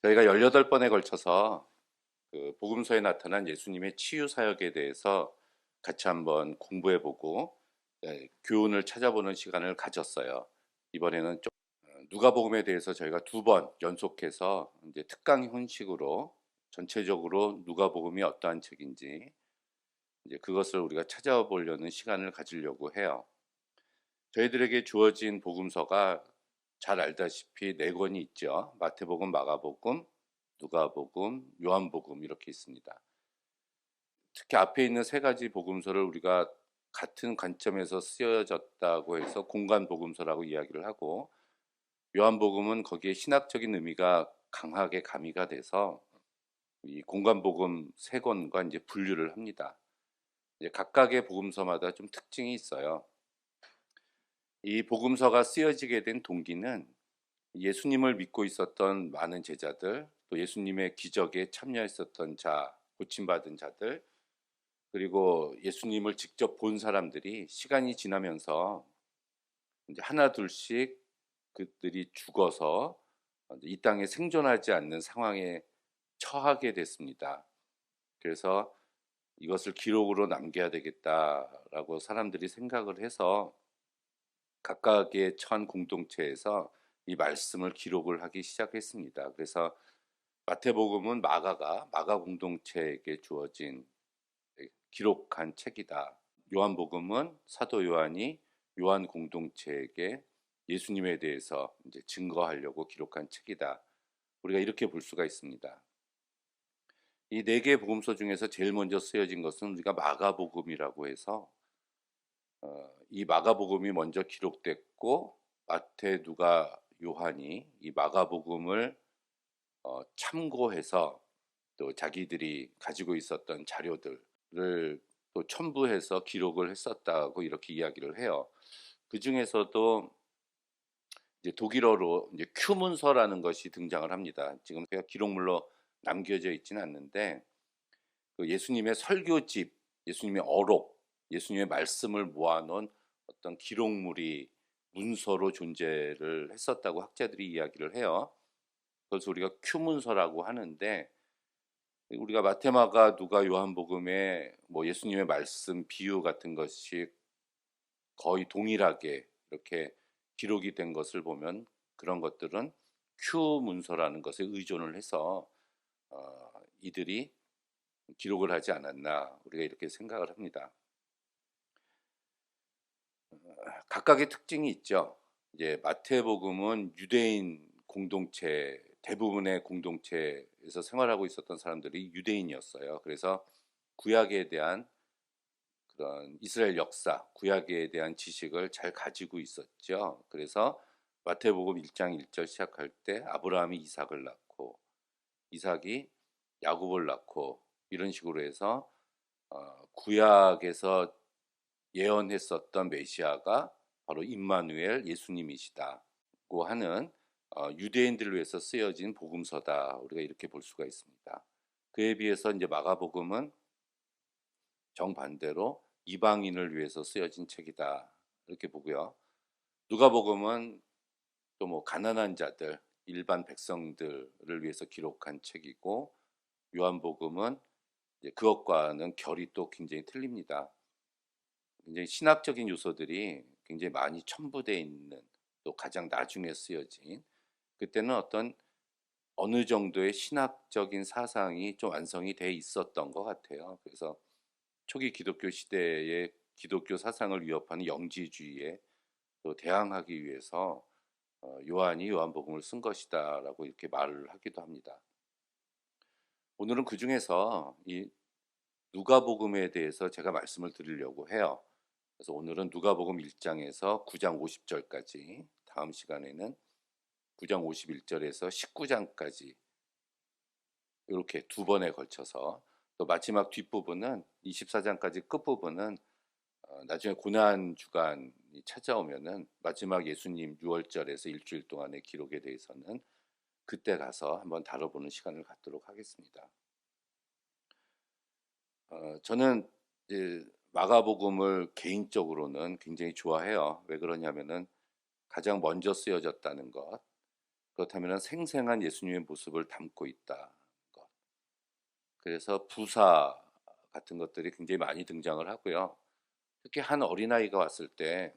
저희가 18번에 걸쳐서 그 복음서에 나타난 예수님의 치유 사역에 대해서 같이 한번 공부해보고 교훈을 찾아보는 시간을 가졌어요. 이번에는 좀 누가복음에 대해서 저희가 2번 연속해서 이제 특강 형식으로 전체적으로 누가복음이 어떠한 책인지 이제 그것을 우리가 찾아보려는 시간을 가지려고 해요. 저희들에게 주어진 복음서가 잘 알다시피 4권이 있죠. 마태복음, 마가복음, 누가복음, 요한복음 이렇게 있습니다. 특히 앞에 있는 3가지 복음서를 우리가 같은 관점에서 쓰여졌다고 해서 공간 복음서라고 이야기를 하고, 요한복음은 거기에 신학적인 의미가 강하게 가미가 돼서 이 공간 복음 3권과 이제 분류를 합니다. 이제 각각의 복음서마다 좀 특징이 있어요. 이 복음서가 쓰여지게 된 동기는 예수님을 믿고 있었던 많은 제자들, 또 예수님의 기적에 참여했었던 자, 고침받은 자들, 그리고 예수님을 직접 본 사람들이 시간이 지나면서 이제 하나 둘씩 그들이 죽어서 이 땅에 생존하지 않는 상황에 처하게 됐습니다. 그래서 이것을 기록으로 남겨야 되겠다라고 사람들이 생각을 해서 각각의 천 공동체에서 이 말씀을 기록을 하기 시작했습니다. 그래서 마태복음은 마가 공동체에게 주어진 기록한 책이다. 요한복음은 사도 요한이 요한 공동체에게 예수님에 대해서 이제 증거하려고 기록한 책이다. 우리가 이렇게 볼 수가 있습니다. 이 4개의 복음서 중에서 제일 먼저 쓰여진 것은 우리가 마가복음이라고 해서 이 마가복음이 먼저 기록됐고, 마태, 누가, 요한이 이 마가복음을 참고해서 또 자기들이 가지고 있었던 자료들을 또 첨부해서 기록을 했었다고 이렇게 이야기를 해요. 그 중에서도 이제 독일어로 이제 큐 문서라는 것이 등장을 합니다. 지금 제가 기록물로 남겨져 있지는 않는데, 그 예수님의 설교집, 예수님의 어록, 예수님의 말씀을 모아놓은 어떤 기록물이 문서로 존재를 했었다고 학자들이 이야기를 해요. 그래서 우리가 큐 문서라고 하는데, 우리가 마테마가 누가 요한복음에 뭐 예수님의 말씀 비유 같은 것이 거의 동일하게 이렇게 기록이 된 것을 보면 그런 것들은 큐 문서라는 것에 의존을 해서 이들이 기록을 하지 않았나, 우리가 이렇게 생각을 합니다. 각각의 특징이 있죠. 이제 마태복음은 유대인 공동체, 대부분의 공동체에서 생활하고 있었던 사람들이 유대인이었어요. 그래서 구약에 대한 그런 이스라엘 역사, 구약에 대한 지식을 잘 가지고 있었죠. 그래서 마태복음 1장 1절 시작할 때 아브라함이 이삭을 낳고, 이삭이 야곱을 낳고, 이런 식으로 해서 구약에서 예언했었던 메시아가 바로 임마누엘 예수님이시다고 하는 유대인들을 위해서 쓰여진 복음서다. 우리가 이렇게 볼 수가 있습니다. 그에 비해서 이제 마가복음은 정반대로 이방인을 위해서 쓰여진 책이다. 이렇게 보고요. 누가복음은 또 뭐 가난한 자들, 일반 백성들을 위해서 기록한 책이고, 요한복음은 이제 그것과는 결이 또 굉장히 틀립니다. 굉장히 신학적인 요소들이 굉장히 많이 첨부되어 있는, 또 가장 나중에 쓰여진, 그때는 어느 정도의 신학적인 사상이 좀 완성이 돼 있었던 것 같아요. 그래서 초기 기독교 시대의 기독교 사상을 위협하는 영지주의에 또 대항하기 위해서 요한이 요한복음을 쓴 것이다라고 이렇게 말을 하기도 합니다. 오늘은 그 중에서 이 누가복음에 대해서 제가 말씀을 드리려고 해요. 그래서 오늘은 누가복음 1장에서 9장 50절까지, 다음 시간에는 9장 51절에서 19장까지 이렇게 2번에 걸쳐서, 또 마지막 뒷부분은 24장까지 끝부분은 나중에 고난 주간이 찾아오면은 마지막 예수님 6월절에서 일주일 동안의 기록에 대해서는 그때 가서 한번 다뤄보는 시간을 갖도록 하겠습니다. 저는 이제 마가복음을 개인적으로는 굉장히 좋아해요. 왜 그러냐면은 가장 먼저 쓰여졌다는 것, 그렇다면 생생한 예수님의 모습을 담고 있다. 것. 그래서 부사 같은 것들이 굉장히 많이 등장을 하고요. 특히 한 어린아이가 왔을 때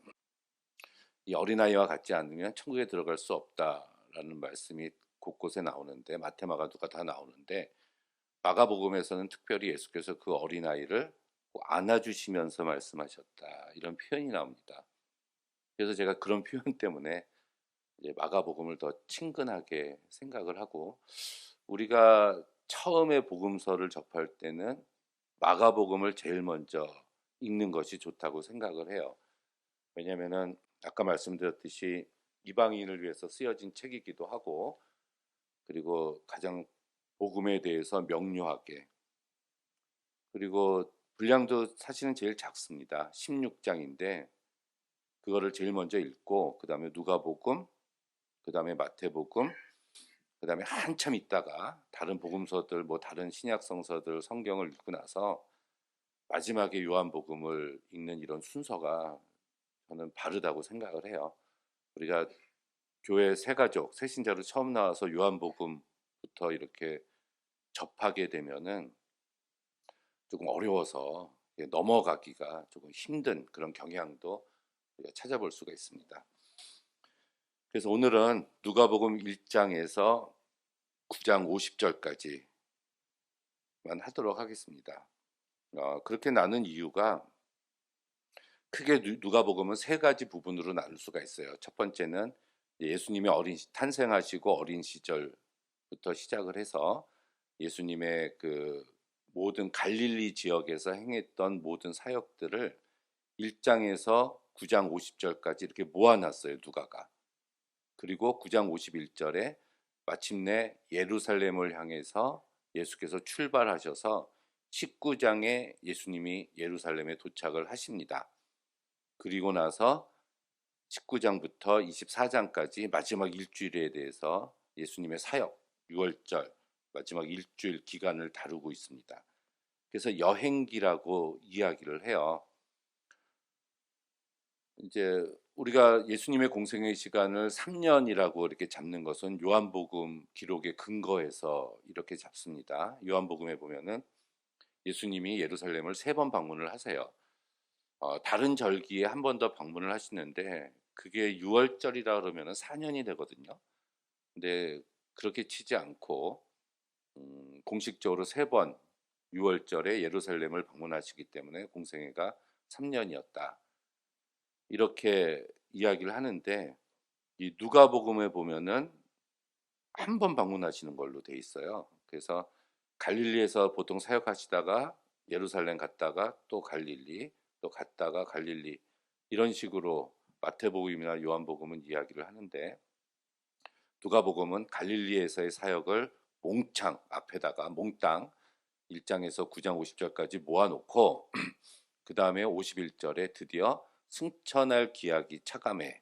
이 어린아이와 같지 않으면 천국에 들어갈 수 없다라는 말씀이 곳곳에 나오는데, 마태마가 누가 다 나오는데, 마가복음에서는 특별히 예수께서 그 어린아이를 꼭 안아주시면서 말씀하셨다, 이런 표현이 나옵니다. 그래서 제가 그런 표현 때문에 이제 마가복음을 더 친근하게 생각을 하고, 우리가 처음에 복음서를 접할 때는 마가복음을 제일 먼저 읽는 것이 좋다고 생각을 해요. 왜냐하면은 아까 말씀드렸듯이 이방인을 위해서 쓰여진 책이기도 하고, 그리고 가장 복음에 대해서 명료하게, 그리고 분량도 사실은 제일 작습니다. 16장인데 그거를 제일 먼저 읽고, 그 다음에 누가복음, 그 다음에 마태복음, 그 다음에 한참 있다가 다른 복음서들, 뭐 다른 신약 성서들 성경을 읽고 나서 마지막에 요한복음을 읽는 이런 순서가 저는 바르다고 생각을 해요. 우리가 교회 새가족, 새신자로 처음 나와서 요한복음부터 이렇게 접하게 되면은 조금 어려워서 넘어가기가 조금 힘든 그런 경향도 우리가 찾아볼 수가 있습니다. 그래서 오늘은 누가복음 1장에서 9장 50절까지만 하도록 하겠습니다. 그렇게 나눈 이유가, 크게 누가복음은 세 가지 부분으로 나눌 수가 있어요. 첫 번째는 예수님이 탄생하시고 어린 시절부터 시작을 해서 예수님의 그 모든 갈릴리 지역에서 행했던 모든 사역들을 1장에서 9장 50절까지 이렇게 모아놨어요, 누가가. 그리고 9장 51절에 마침내 예루살렘을 향해서 예수께서 출발하셔서 19장에 예수님이 예루살렘에 도착을 하십니다. 그리고 나서 19장부터 24장까지 마지막 일주일에 대해서 예수님의 사역, 6월절 마지막 일주일 기간을 다루고 있습니다. 그래서 여행기라고 이야기를 해요. 이제 우리가 예수님의 공생의 시간을 3년이라고 이렇게 잡는 것은 요한복음 기록에 근거해서 이렇게 잡습니다. 요한복음에 보면은 예수님이 예루살렘을 3번 방문을 하세요. 다른 절기에 한 번 더 방문을 하시는데 그게 6월절이라 그러면 4년이 되거든요. 근데 그렇게 치지 않고 공식적으로 3번 6월절에 예루살렘을 방문하시기 때문에 공생애가 3년이었다, 이렇게 이야기를 하는데, 이 누가복음에 보면은 한 번 방문하시는 걸로 돼 있어요. 그래서 갈릴리에서 보통 사역하시다가 예루살렘 갔다가 또 갈릴리, 또 갔다가 갈릴리, 이런 식으로 마태복음이나 요한복음은 이야기를 하는데, 누가복음은 갈릴리에서의 사역을 몽창 앞에다가 몽땅 1장에서 9장 50절까지 모아놓고 그 다음에 51절에 드디어 승천할 기약이 차감해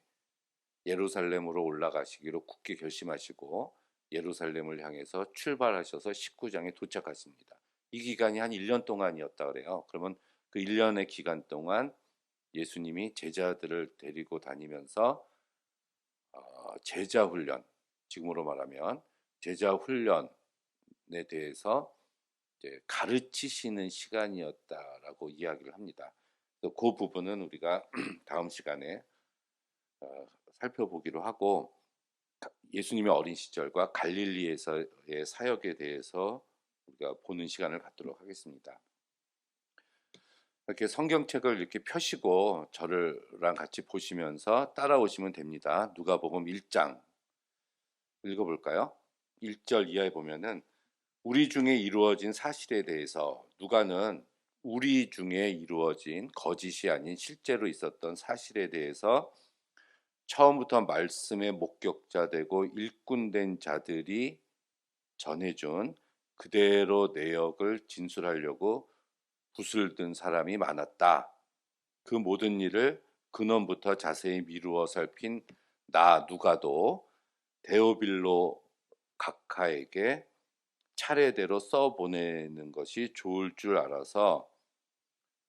예루살렘으로 올라가시기로 굳게 결심하시고 예루살렘을 향해서 출발하셔서 19장에 도착하십니다. 이 기간이 한 1년 동안이었다 그래요. 그러면 그 1년의 기간 동안 예수님이 제자들을 데리고 다니면서 제자 훈련, 지금으로 말하면 제자 훈련에 대해서 이제 가르치시는 시간이었다라고 이야기를 합니다. 그 부분은 우리가 다음 시간에 살펴보기로 하고, 예수님의 어린 시절과 갈릴리에서의 사역에 대해서 우리가 보는 시간을 갖도록 하겠습니다. 이렇게 성경책을 이렇게 펴시고 저랑 같이 보시면서 따라오시면 됩니다. 누가복음 1장 읽어볼까요? 1절 이하에 보면은 우리 중에 이루어진 사실에 대해서, 누가는 우리 중에 이루어진 거짓이 아닌 실제로 있었던 사실에 대해서 처음부터 말씀의 목격자 되고 일꾼된 자들이 전해준 그대로 내역을 진술하려고 붓을 든 사람이 많았다. 그 모든 일을 근원부터 자세히 미루어 살핀 나 누가도 데오빌로 각하에게 차례대로 써보내는 것이 좋을 줄 알아서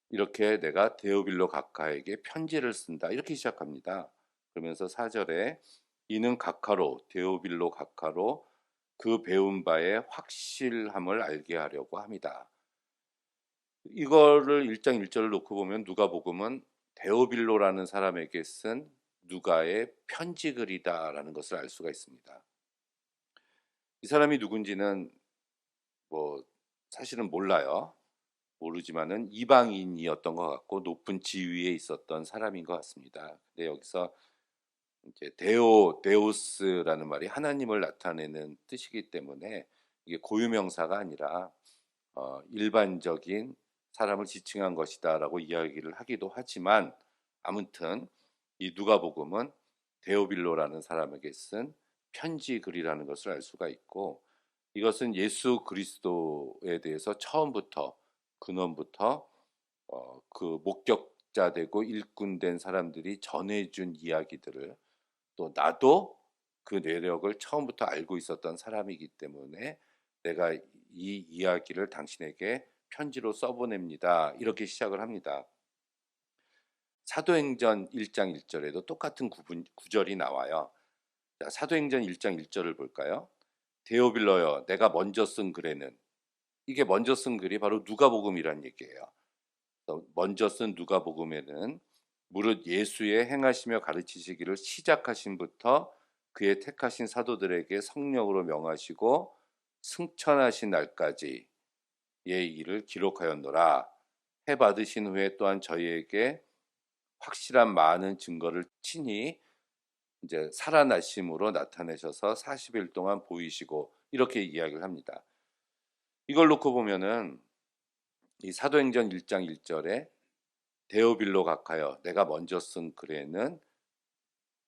이렇게 내가 데오빌로 각하에게 편지를 쓴다, 이렇게 시작합니다. 그러면서 4절에 이는 각하로 데오빌로 각하로 그 배운 바의 확실함을 알게 하려고 합니다. 이거를 1장 1절을 놓고 보면 누가복음은 데오빌로라는 사람에게 쓴 누가의 편지글이다라는 것을 알 수가 있습니다. 이 사람이 누군지는 뭐 사실은 몰라요. 모르지만은 이방인이었던 것 같고 높은 지위에 있었던 사람인 것 같습니다. 근데 여기서 이제 데오스라는 말이 하나님을 나타내는 뜻이기 때문에 이게 고유명사가 아니라 일반적인 사람을 지칭한 것이다라고 이야기를 하기도 하지만 아무튼 이 누가복음은 데오빌로라는 사람에게 쓴 편지 글이라는 것을 알 수가 있고 이것은 예수 그리스도에 대해서 처음부터 근원부터 그 목격자 되고 일꾼 된 사람들이 전해준 이야기들을 또 나도 그 내력을 처음부터 알고 있었던 사람이기 때문에 내가 이 이야기를 당신에게 편지로 써보냅니다. 이렇게 시작을 합니다. 사도행전 1장 1절에도 똑같은 구절이 나와요. 자, 사도행전 1장 1절을 볼까요? 데오빌러여 내가 먼저 쓴 글에는 이게 먼저 쓴 글이 바로 누가복음이란 얘기예요. 먼저 쓴 누가복음에는 무릇 예수의 행하시며 가르치시기를 시작하신부터 그의 택하신 사도들에게 성령으로 명하시고 승천하신 날까지의 일을 기록하였노라. 해 받으신 후에 또한 저희에게 확실한 많은 증거를 친히 이제 살아나심으로 나타내셔서 40일 동안 보이시고 이렇게 이야기를 합니다. 이걸 놓고 보면은 이 사도행전 1장 1절에 데오빌로 각하여 내가 먼저 쓴 글에는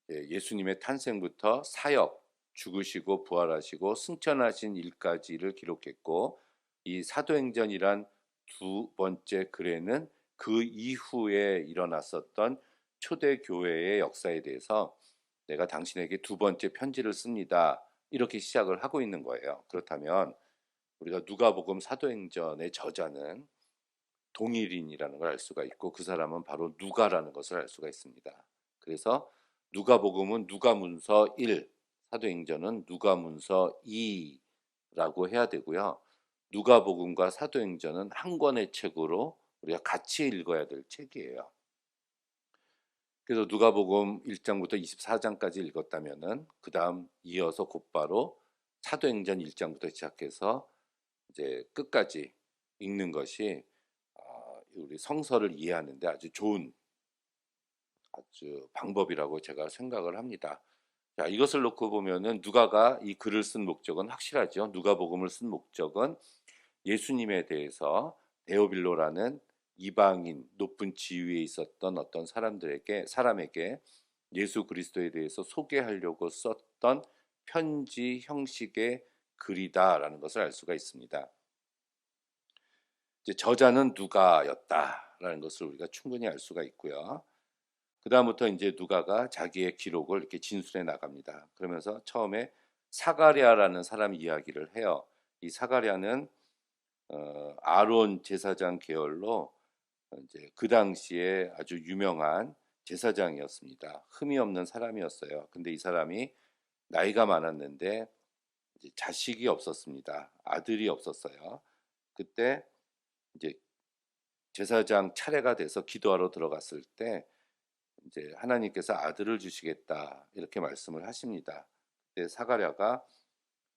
예수님의 탄생부터 사역, 죽으시고 부활하시고 승천하신 일까지를 기록했고 이 사도행전이란 두 번째 글에는 그 이후에 일어났었던 초대교회의 역사에 대해서 내가 당신에게 두 번째 편지를 씁니다. 이렇게 시작을 하고 있는 거예요. 그렇다면 우리가 누가복음 사도행전의 저자는 동일인이라는 걸 알 수가 있고 그 사람은 바로 누가라는 것을 알 수가 있습니다. 그래서 누가복음은 누가문서 1, 사도행전은 누가문서 2라고 해야 되고요. 누가복음과 사도행전은 한 권의 책으로 우리가 같이 읽어야 될 책이에요. 그래서 누가복음 1장부터 24장까지 읽었다면은 그다음 이어서 곧바로 사도행전 1장부터 시작해서 이제 끝까지 읽는 것이 우리 성서를 이해하는데 아주 방법이라고 제가 생각을 합니다. 자, 이것을 놓고 보면은 누가가 이 글을 쓴 목적은 확실하죠. 누가복음을 쓴 목적은 예수님에 대해서 데오빌로라는 이방인 높은 지위에 있었던 어떤 사람에게 예수 그리스도에 대해서 소개하려고 썼던 편지 형식의 글이다라는 것을 알 수가 있습니다. 이제 저자는 누가였다라는 것을 우리가 충분히 알 수가 있고요. 그다음부터 이제 누가가 자기의 기록을 이렇게 진술해 나갑니다. 그러면서 처음에 사가랴라는 사람 이야기를 해요. 이 사가랴는 아론 제사장 계열로 이제 그 당시에 아주 유명한 제사장이었습니다. 흠이 없는 사람이었어요. 근데 이 사람이 나이가 많았는데 이제 자식이 없었습니다. 아들이 없었어요. 그때 이제 제사장 차례가 돼서 기도하러 들어갔을 때 이제 하나님께서 아들을 주시겠다 이렇게 말씀을 하십니다. 그때 사가랴가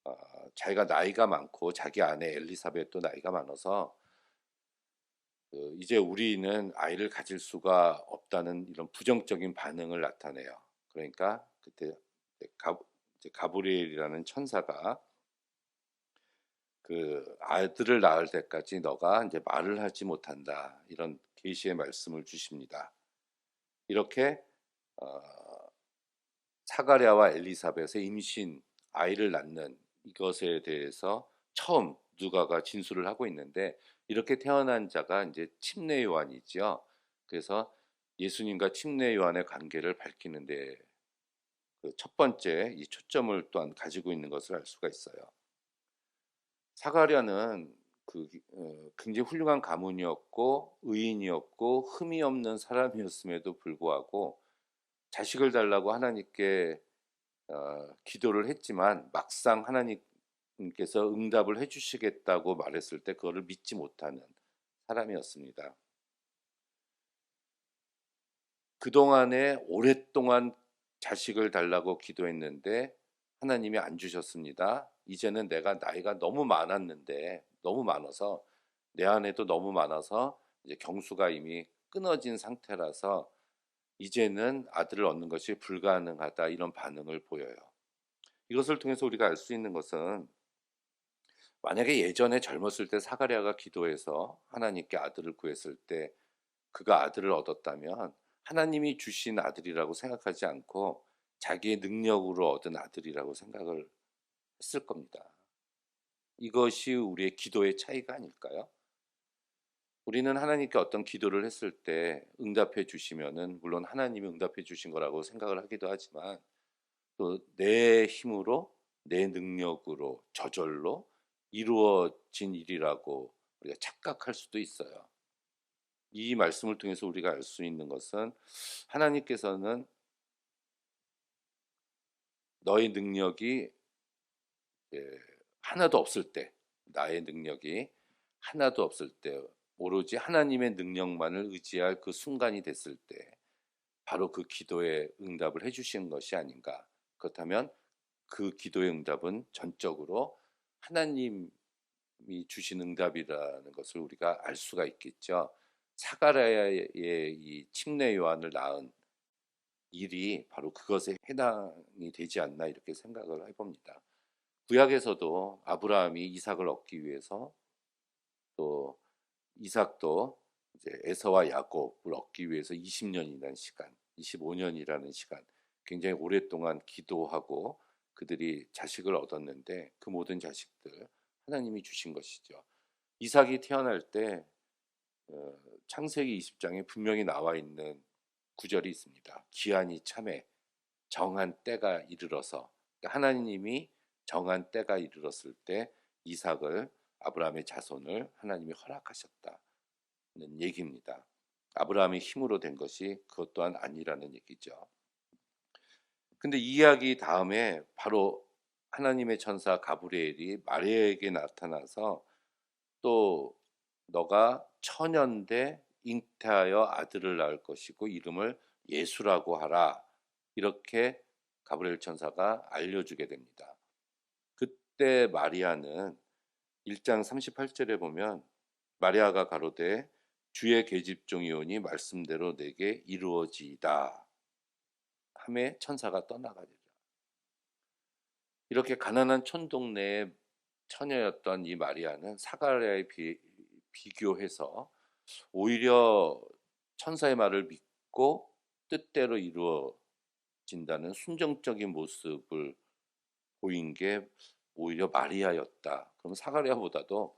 어, 자기가 나이가 많고 자기 아내 엘리사벳도 나이가 많아서 이제 우리는 아이를 가질 수가 없다는 이런 부정적인 반응을 나타내요. 그러니까 그때 이제 가브리엘이라는 천사가 그 아들을 낳을 때까지 너가 이제 말을 하지 못한다 이런 계시의 말씀을 주십니다. 이렇게 어, 사가랴와 엘리사벳의 임신 아이를 낳는 이것에 대해서 처음 누가가 진술을 하고 있는데 이렇게 태어난 자가 이제 침례 요한이죠. 그래서 예수님과 침례 요한의 관계를 밝히는데 그 첫 번째 이 초점을 또한 가지고 있는 것을 알 수가 있어요. 사가랴는 굉장히 훌륭한 가문이었고 의인이었고 흠이 없는 사람이었음에도 불구하고 자식을 달라고 하나님께 기도를 했지만 막상 하나님께서 응답을 해 주시겠다고 말했을 때 그거를 믿지 못하는 사람이었습니다. 그동안에 오랫동안 자식을 달라고 기도했는데 하나님이 안 주셨습니다. 이제는 내가 나이가 너무 많았는데, 너무 많아서, 내 안에도 너무 많아서 이제 경수가 이미 끊어진 상태라서 이제는 아들을 얻는 것이 불가능하다, 이런 반응을 보여요. 이것을 통해서 우리가 알 수 있는 것은, 만약에 예전에 젊었을 때 사가랴가 기도해서 하나님께 아들을 구했을 때 그가 아들을 얻었다면 하나님이 주신 아들이라고 생각하지 않고 자기의 능력으로 얻은 아들이라고 생각을 했을 겁니다. 이것이 우리의 기도의 차이가 아닐까요? 우리는 하나님께 어떤 기도를 했을 때 응답해 주시면은, 물론 하나님이 응답해 주신 거라고 생각을 하기도 하지만, 또 내 힘으로, 내 능력으로, 저절로 이루어진 일이라고 우리가 착각할 수도 있어요. 이 말씀을 통해서 우리가 알 수 있는 것은, 하나님께서는 너의 능력이 하나도 없을 때, 나의 능력이 하나도 없을 때, 오로지 하나님의 능력만을 의지할 그 순간이 됐을 때 바로 그 기도에 응답을 해주신 것이 아닌가. 그렇다면 그 기도의 응답은 전적으로 하나님이 주신 응답이라는 것을 우리가 알 수가 있겠죠. 사가랴의 이 침례 요한을 낳은 일이 바로 그것에 해당이 되지 않나, 이렇게 생각을 해봅니다. 구약에서도 아브라함이 이삭을 얻기 위해서, 또 이삭도 이제 에서와 야곱을 얻기 위해서 20년이라는 시간, 25년이라는 시간, 굉장히 오랫동안 기도하고 그들이 자식을 얻었는데, 그 모든 자식들 하나님이 주신 것이죠. 이삭이 태어날 때 창세기 20장에 분명히 나와 있는 구절이 있습니다. 기한이 참에 정한 때가 이르러서, 그러니까 하나님이 정한 때가 이르렀을 때 이삭을, 아브라함의 자손을 하나님이 허락하셨다는 얘기입니다. 아브라함의 힘으로 된 것이 그것 또한 아니라는 얘기죠. 근데 이 이야기 다음에 바로 하나님의 천사 가브리엘이 마리아에게 나타나서, 또 너가 처년돼 잉태하여 아들을 낳을 것이고 이름을 예수라고 하라, 이렇게 가브리엘 천사가 알려주게 됩니다. 그때 마리아는 1장 38절에 보면, 마리아가 가로되 주의 계집종이오니 말씀대로 내게 이루어지이다 하매 천사가 떠나가리라. 이렇게 가난한 촌동네의 처녀였던 이 마리아는 사가랴에 비교해서 오히려 천사의 말을 믿고 뜻대로 이루어진다는 순종적인 모습을 보인 게 오히려 마리아였다. 그럼 사가랴보다도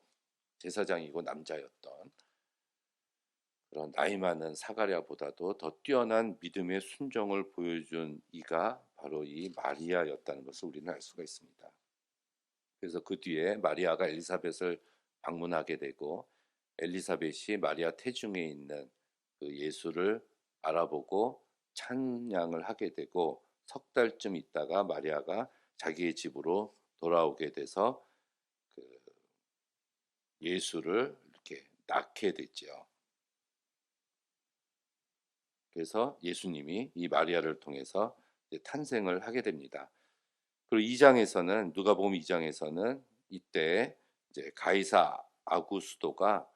제사장이고 남자였던 그런 나이 많은 사가랴보다도 더 뛰어난 믿음의 순종을 보여준 이가 바로 이 마리아였다는 것을 우리는 알 수가 있습니다. 그래서 그 뒤에 마리아가 엘리사벳을 방문하게 되고, 엘리사벳이 마리아 태중에 있는 그 예수를 알아보고 찬양을 하게 되고, 석 달쯤 있다가 마리아가 자기의 집으로 돌아오게 돼서 그 예수를 이렇게 낳게 됐죠. 그래서 예수님이 이 마리아를 통해서 탄생을 하게 됩니다. 그리고 2장에서는, 누가복음 2장에서는 이때 이제 가이사 아구스도가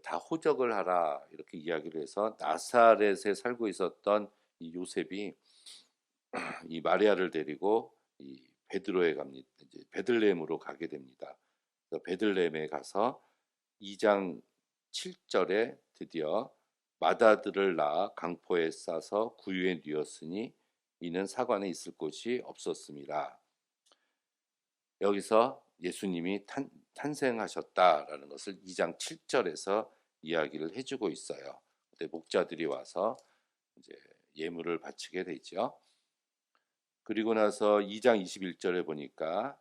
다 호적을 하라, 이렇게 이야기를 해서 나사렛에 살고 있었던 이 요셉이 이 마리아를 데리고 이 베드로에 갑니다. 이제 베들레헴으로 가게 됩니다. 그래서 베들레헴에 가서 2장 7절에 드디어 마다들을 낳아 강포에 싸서 구유에 뉘었으니 이는 사관에 있을 곳이 없었습니다. 여기서 예수님이 탄생하셨다라는 것을 2장 7절에서 이야기를 해주고 있어요. 그때 목자들이 와서 이제 예물을 바치게 되죠. 그리고 나서 2장 21절에 보니까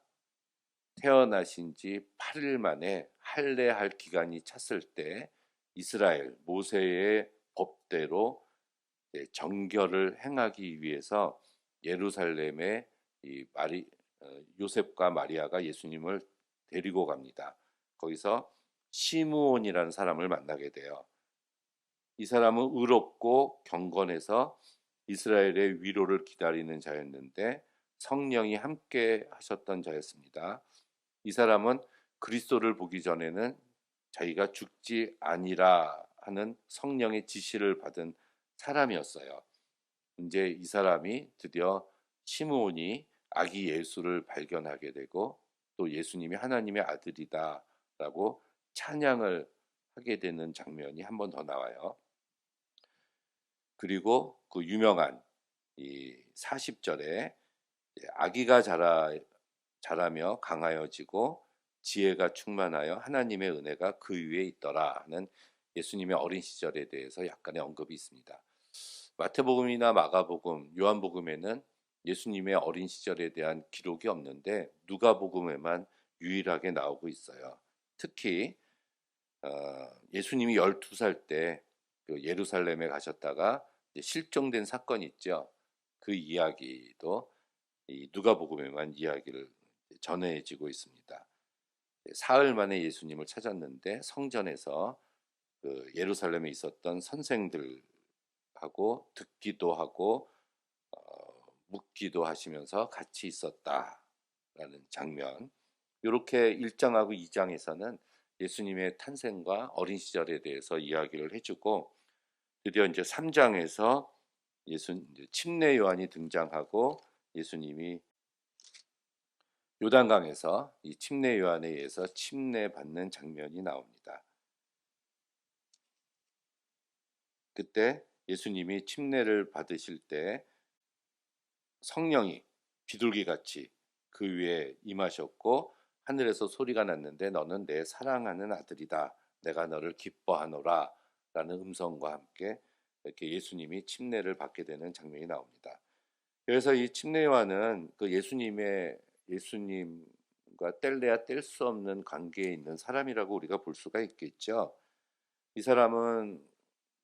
태어나신 지 8일 만에 할례할 기간이 찼을 때 이스라엘 모세의 법대로 정결을 행하기 위해서 예루살렘에 이 요셉과 마리아가 예수님을 데리고 갑니다. 거기서 시므온이라는 사람을 만나게 돼요. 이 사람은 의롭고 경건해서 이스라엘의 위로를 기다리는 자였는데 성령이 함께 하셨던 자였습니다. 이 사람은 그리스도를 보기 전에는 자기가 죽지 아니라 하는 성령의 지시를 받은 사람이었어요. 이제 이 사람이 드디어 시므온이 아기 예수를 발견하게 되고 또 예수님이 하나님의 아들이다라고 찬양을 하게 되는 장면이 한 번 더 나와요. 그리고 그 유명한 이 40절에 아기가 자라며 강하여지고 지혜가 충만하여 하나님의 은혜가 그 위에 있더라 하는 예수님의 어린 시절에 대해서 약간의 언급이 있습니다. 마태복음이나 마가복음, 요한복음에는 예수님의 어린 시절에 대한 기록이 없는데 누가복음에만 유일하게 나오고 있어요. 특히 예수님이 12살 때 그 예루살렘에 가셨다가 실종된 사건이 있죠. 그 이야기도 이 누가복음에만 이야기를 전해지고 있습니다. 사흘 만에 예수님을 찾았는데 성전에서 그 예루살렘에 있었던 선생들하고 듣기도 하고 묻기도 하시면서 같이 있었다라는 장면. 이렇게 1장하고 2장에서는 예수님의 탄생과 어린 시절에 대해서 이야기를 해주고 드디어 이제 3장에서 침례 요한이 등장하고 예수님이 요단강에서 이 침례 요한에 의해서 침례받는 장면이 나옵니다. 그때 예수님이 침례를 받으실 때 성령이 비둘기같이 그 위에 임하셨고 하늘에서 소리가 났는데 너는 내 사랑하는 아들이다. 내가 너를 기뻐하노라 라는 음성과 함께 이렇게 예수님이 침례를 받게 되는 장면이 나옵니다. 그래서 이 침례 요한은 그 예수님과 뗄래야 뗄 수 없는 관계에 있는 사람이라고 우리가 볼 수가 있겠죠. 이 사람은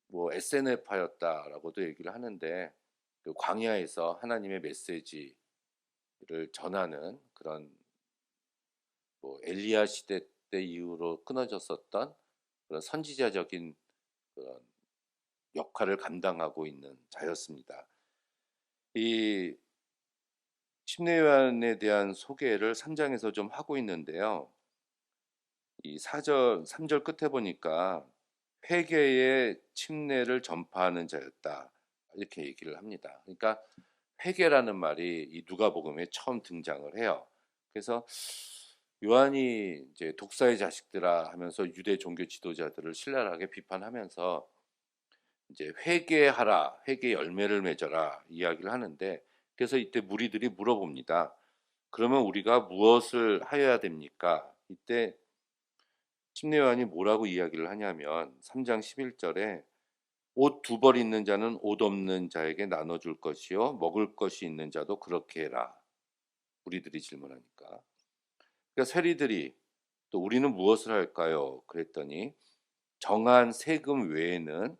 뭐 SNF파였다라고도 얘기를 하는데 그 광야에서 하나님의 메시지를 전하는 그런 뭐 엘리야 시대 때 이후로 끊어졌었던 그런 선지자적인 그런 역할을 감당하고 있는 자였습니다. 이 침례 요한에 대한 소개를 3장에서 좀 하고 있는데요. 이 3절 끝에 보니까 회개의 침례를 전파하는 자였다. 이렇게 얘기를 합니다. 그러니까 회개라는 말이 이 누가복음에 처음 등장을 해요. 그래서 요한이 이제 독사의 자식들아 하면서 유대 종교 지도자들을 신랄하게 비판하면서 이제 회개하라, 회개 열매를 맺어라 이야기를 하는데 그래서 이때 무리들이 물어봅니다. 그러면 우리가 무엇을 하여야 됩니까? 이때 침례 요한이 뭐라고 이야기를 하냐면 3장 11절에 옷 두 벌 있는 자는 옷 없는 자에게 나눠줄 것이요 먹을 것이 있는 자도 그렇게 해라. 우리들이 질문하니까. 그러니까 세리들이 또 우리는 무엇을 할까요? 그랬더니 정한 세금 외에는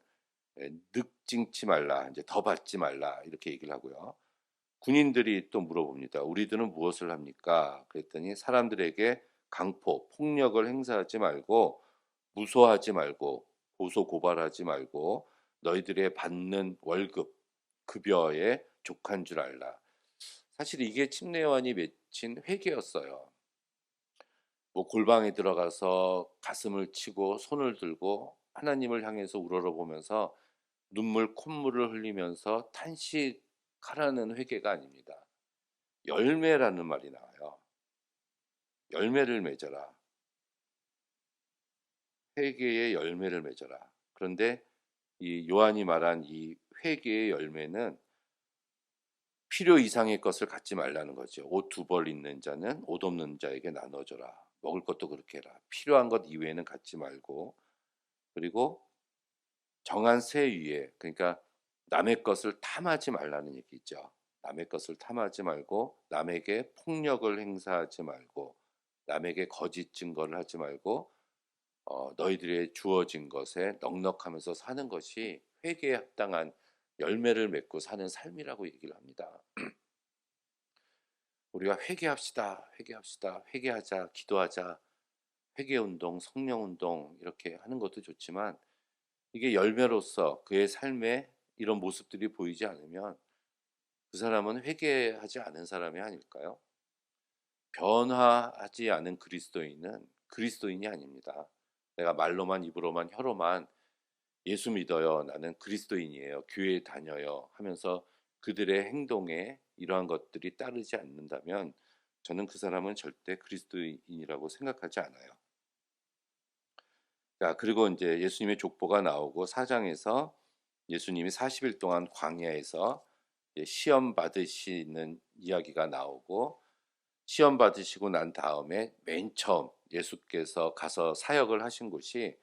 늑징치 말라, 이제 더 받지 말라 이렇게 얘기를 하고요. 군인들이 또 물어봅니다. 우리들은 무엇을 합니까? 그랬더니 사람들에게 강포, 폭력을 행사하지 말고 무소하지 말고 고소 고발하지 말고 너희들의 받는 월급, 급여에 족한 줄 알라. 사실 이게 침례 요한이 맺힌 회개였어요. 뭐 골방에 들어가서 가슴을 치고 손을 들고 하나님을 향해서 우러러보면서 눈물 콧물을 흘리면서 탄식하라는 회개가 아닙니다. 열매라는 말이 나와요. 열매를 맺어라. 회개의 열매를 맺어라. 그런데 이 요한이 말한 이 회개의 열매는 필요 이상의 것을 갖지 말라는 거죠. 옷 두 벌 있는 자는 옷 없는 자에게 나눠줘라. 먹을 것도 그렇게 해라. 필요한 것 이외에는 갖지 말고 그리고 정한 세 위에 그러니까 남의 것을 탐하지 말라는 얘기죠. 남의 것을 탐하지 말고 남에게 폭력을 행사하지 말고 남에게 거짓 증거를 하지 말고 너희들의 주어진 것에 넉넉하면서 사는 것이 회개에 합당한 열매를 맺고 사는 삶이라고 얘기를 합니다. 우리가 회개합시다, 회개합시다, 회개하자, 기도하자, 회개 운동, 성령 운동 이렇게 하는 것도 좋지만 이게 열매로서 그의 삶에 이런 모습들이 보이지 않으면 그 사람은 회개하지 않은 사람이 아닐까요? 변화하지 않은 그리스도인은 그리스도인이 아닙니다. 내가 말로만 입으로만 혀로만 예수 믿어요. 나는 그리스도인이에요. 교회 다녀요. 하면서 그들의 행동에 이러한 것들이 따르지 않는다면 저는 그 사람은 절대 그리스도인이라고 생각하지 않아요. 자, 그리고 이제 예수님의 족보가 나오고 4장에서 예수님이 40일 동안 광야에서 시험 받으시는 이야기가 나오고 시험 받으시고 난 다음에 맨 처음 예수께서 가서 사역을 하신 곳이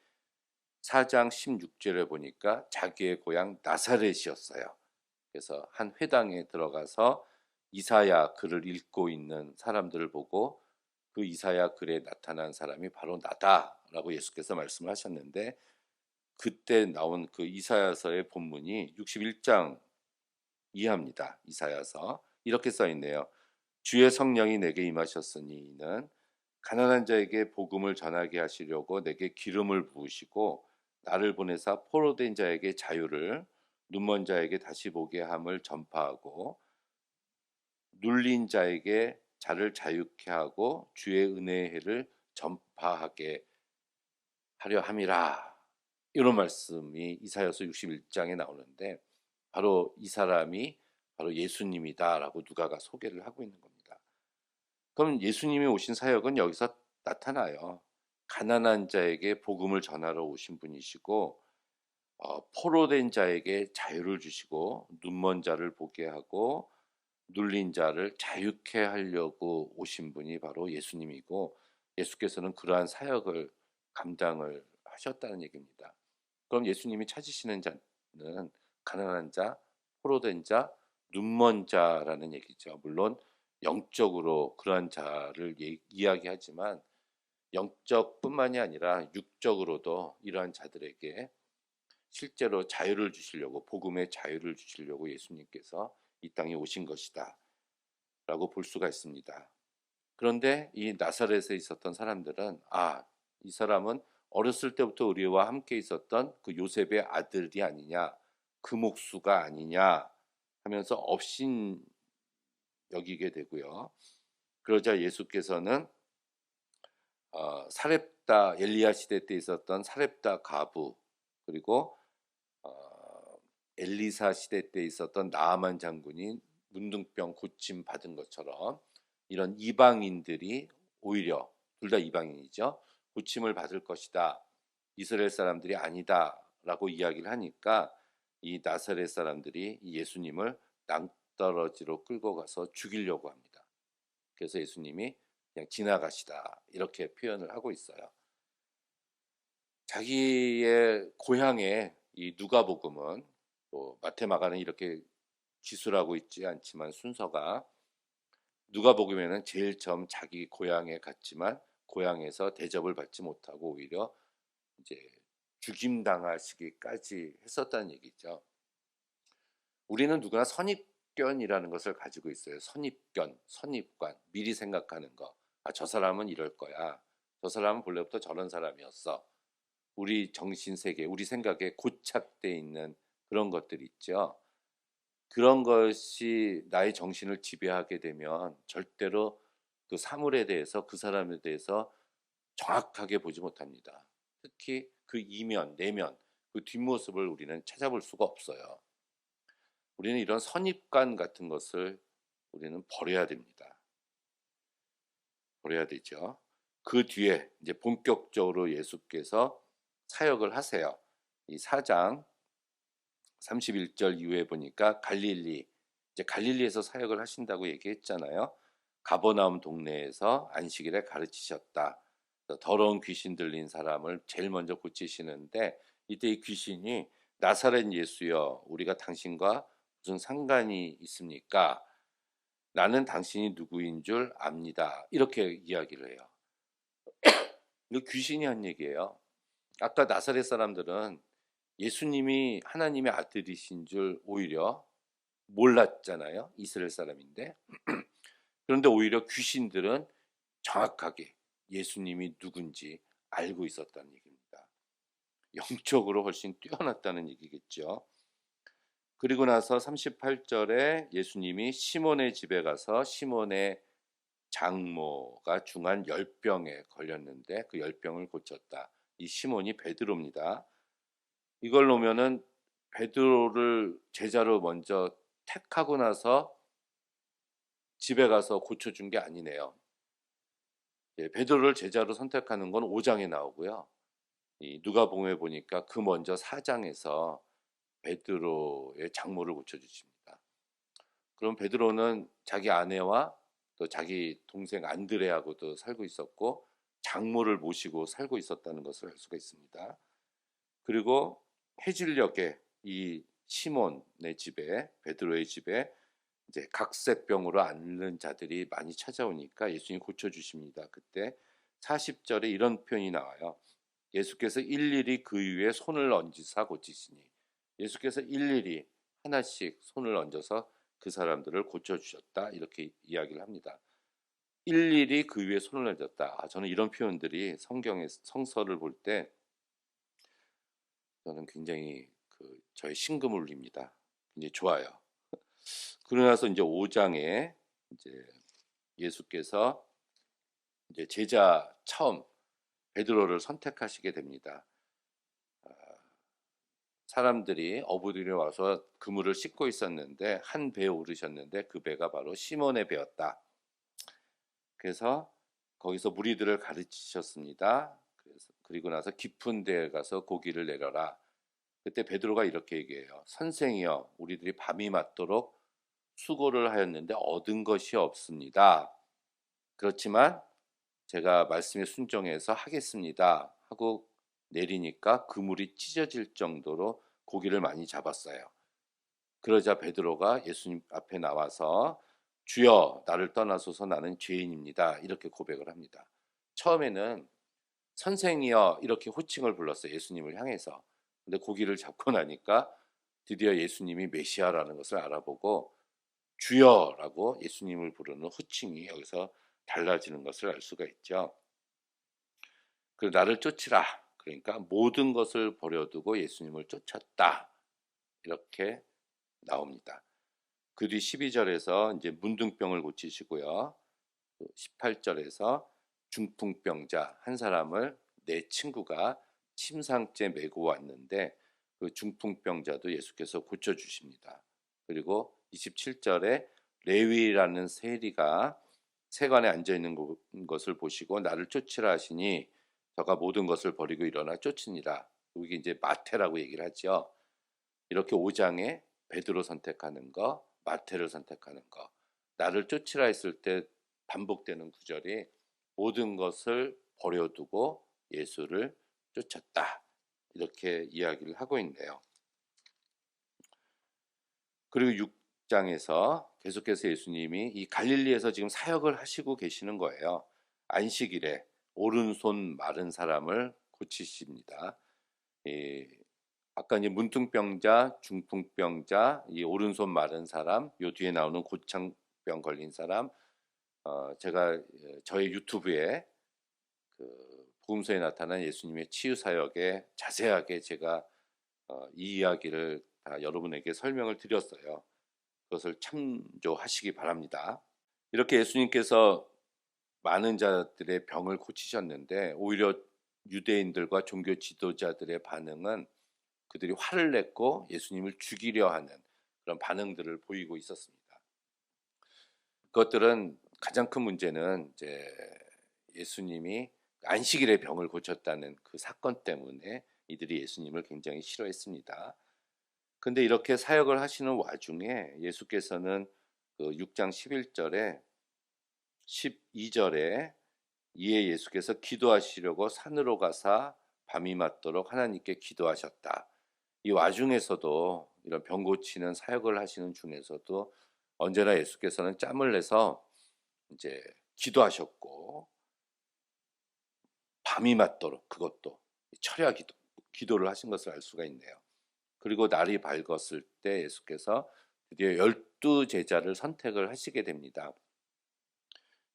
4장 16절에 보니까 자기의 고향 나사렛이었어요. 그래서 한 회당에 들어가서 이사야 글을 읽고 있는 사람들을 보고 그 이사야 글에 나타난 사람이 바로 나다라고 예수께서 말씀하셨는데 그때 나온 그 이사야서의 본문이 61장 이하입니다. 이사야서 이렇게 써 있네요. 주의 성령이 내게 임하셨으니 이는 가난한 자에게 복음을 전하게 하시려고 내게 기름을 부으시고 나를 보내사 포로된 자에게 자유를 눈먼 자에게 다시 보게 함을 전파하고 눌린 자에게 자를 자유케 하고 주의 은혜의 해를 전파하게 하려 함이라. 이런 말씀이 이사야서 61장에 나오는데 바로 이 사람이 바로 예수님이다라고 누가가 소개를 하고 있는 겁니다. 그럼 예수님이 오신 사역은 여기서 나타나요. 가난한 자에게 복음을 전하러 오신 분이시고 포로된 자에게 자유를 주시고 눈먼 자를 보게 하고 눌린 자를 자유케 하려고 오신 분이 바로 예수님이고 예수께서는 그러한 사역을 감당을 하셨다는 얘기입니다. 그럼 예수님이 찾으시는 자는 가난한 자, 포로된 자, 눈먼 자라는 얘기죠. 물론 영적으로 그러한 자를 이야기하지만 영적뿐만이 아니라 육적으로도 이러한 자들에게 실제로 자유를 주시려고 복음의 자유를 주시려고 예수님께서 이 땅에 오신 것이다 라고 볼 수가 있습니다. 그런데 이 나사렛에 있었던 사람들은 이 사람은 어렸을 때부터 우리와 함께 있었던 그 요셉의 아들이 아니냐 금옥수가 아니냐 하면서 업신 여기게 되고요. 그러자 예수께서는 사렙다 엘리야 시대 때 있었던 사렙다 가부 그리고 엘리사 시대 때 있었던 나아만 장군이 문둥병 고침 받은 것처럼 이런 이방인들이 오히려 둘 다 이방인이죠. 고침을 받을 것이다. 이스라엘 사람들이 아니다라고 이야기를 하니까 이 나사렛 사람들이 이 예수님을 낭떠러지로 끌고 가서 죽이려고 합니다. 그래서 예수님이 그냥 지나가시다 이렇게 표현을 하고 있어요. 자기의 고향에 이 누가복음은 또 마태마가는 이렇게 기술하고 있지 않지만 순서가 누가복음에는 제일 처음 자기 고향에 갔지만 고향에서 대접을 받지 못하고 오히려 이제 죽임당하시기까지 했었다는 얘기죠. 우리는 누구나 선입견이라는 것을 가지고 있어요. 선입견, 선입관, 미리 생각하는 거. 저 사람은 이럴 거야. 저 사람은 본래부터 저런 사람이었어. 우리 정신세계, 우리 생각에 고착돼 있는 그런 것들이 있죠. 그런 것이 나의 정신을 지배하게 되면 절대로 그 사물에 대해서 그 사람에 대해서 정확하게 보지 못합니다. 특히 그 이면, 내면, 그 뒷모습을 우리는 찾아볼 수가 없어요. 우리는 이런 선입관 같은 것을 우리는 버려야 됩니다. 버려야 되죠. 그 뒤에 이제 본격적으로 예수께서 사역을 하세요. 이 4장 31절 이후에 보니까 이제 갈릴리에서 사역을 하신다고 얘기했잖아요. 가버나움 동네에서 안식일에 가르치셨다. 더러운 귀신 들린 사람을 제일 먼저 고치시는데 이때 이 귀신이 나사렛 예수여 우리가 당신과 무슨 상관이 있습니까? 나는 당신이 누구인 줄 압니다. 이렇게 이야기를 해요. 이거 귀신이 한 얘기예요. 아까 나사렛 사람들은 예수님이 하나님의 아들이신 줄 오히려 몰랐잖아요. 이스라엘 사람인데. 그런데 오히려 귀신들은 정확하게 예수님이 누군지 알고 있었다는 얘기입니다. 영적으로 훨씬 뛰어났다는 얘기겠죠. 그리고 나서 38절에 예수님이 시몬의 집에 가서 시몬의 장모가 중한 열병에 걸렸는데 그 열병을 고쳤다. 이 시몬이 베드로입니다. 이걸 놓으면은 베드로를 제자로 먼저 택하고 나서 집에 가서 고쳐준 게 아니네요. 예, 베드로를 제자로 선택하는 건 5장에 나오고요. 이 누가복음에 보니까 그 먼저 4장에서 베드로의 장모를 고쳐주십니다. 그럼 베드로는 자기 아내와 또 자기 동생 안드레하고도 살고 있었고 장모를 모시고 살고 있었다는 것을 알 수가 있습니다. 그리고 해질녘에 이 시몬의 집에 베드로의 집에 이제 각색병으로 앓는 자들이 많이 찾아오니까 예수님이 고쳐주십니다. 그때 40절에 이런 표현이 나와요. 예수께서 일일이 그 위에 손을 얹으사 고치시니 예수께서 일일이 하나씩 손을 얹어서 그 사람들을 고쳐주셨다 이렇게 이야기를 합니다. 일일이 그 위에 손을 얹었다. 저는 이런 표현들이 성경의 성서를 볼 때 저는 굉장히 저의 심금을 울립니다. 굉장히 좋아요. 그러고 나서 이제 5장에 이제 예수께서 이제 제자 처음 베드로를 선택하시게 됩니다. 사람들이 어부들이 와서 그물을 씻고 있었는데 한 배에 오르셨는데 그 배가 바로 시몬의 배였다. 그래서 거기서 무리들을 가르치셨습니다. 그리고 나서 깊은 데에 가서 고기를 내려라. 그때 베드로가 이렇게 얘기해요. 선생이여, 우리들이 밤이 맞도록 수고를 하였는데 얻은 것이 없습니다. 그렇지만 제가 말씀에 순종해서 하겠습니다 하고 내리니까 그물이 찢어질 정도로 고기를 많이 잡았어요. 그러자 베드로가 예수님 앞에 나와서 주여 나를 떠나소서 나는 죄인입니다 이렇게 고백을 합니다. 처음에는 선생이여 이렇게 호칭을 불렀어요. 예수님을 향해서. 근데 고기를 잡고 나니까 드디어 예수님이 메시아라는 것을 알아보고 주여라고 예수님을 부르는 호칭이 여기서 달라지는 것을 알 수가 있죠. 그 나를 쫓으라. 그러니까 모든 것을 버려두고 예수님을 쫓았다. 이렇게 나옵니다. 그 뒤 12절에서 이제 문둥병을 고치시고요. 18절에서 중풍병자 한 사람을 내 친구가 침상째 메고 왔는데 그 중풍병자도 예수께서 고쳐주십니다. 그리고 27절에 레위라는 세리가 세관에 앉아있는 것을 보시고 나를 쫓으라 하시니 저가 모든 것을 버리고 일어나 쫓으니라. 이게 이제 마태라고 얘기를 하죠. 이렇게 5장에 베드로 선택하는 거, 마태를 선택하는 거, 나를 쫓으라 했을 때 반복되는 구절이 모든 것을 버려두고 예수를 쫓았다. 이렇게 이야기를 하고 있네요. 그리고 6장에서 계속해서 예수님이 이 갈릴리에서 지금 사역을 하시고 계시는 거예요. 안식일에 오른손 마른 사람을 고치십니다. 아까 이제 문둥병자, 중풍병자, 이 오른손 마른 사람, 요 뒤에 나오는 고창병 걸린 사람, 제가 저의 유튜브에 복음서에 나타난 예수님의 치유 사역에 자세하게 제가 이 이야기를 다 여러분에게 설명을 드렸어요. 그것을 참조하시기 바랍니다. 이렇게 예수님께서 많은 자들의 병을 고치셨는데 오히려 유대인들과 종교 지도자들의 반응은 그들이 화를 냈고 예수님을 죽이려 하는 그런 반응들을 보이고 있었습니다. 그것들은 가장 큰 문제는 이제 예수님이 안식일에 병을 고쳤다는 그 사건 때문에 이들이 예수님을 굉장히 싫어했습니다. 근데 이렇게 사역을 하시는 와중에 예수께서는 그 6장 11절에 12절에 이에 예수께서 기도하시려고 산으로 가사 밤이 맞도록 하나님께 기도하셨다. 이 와중에서도 이런 병 고치는 사역을 하시는 중에서도 언제나 예수께서는 짬을 내서 이제 기도하셨고 밤이 맞도록 그것도 철야 기도를 하신 것을 알 수가 있네요. 그리고 날이 밝았을 때 예수께서 드디어 12 제자를 선택을 하시게 됩니다.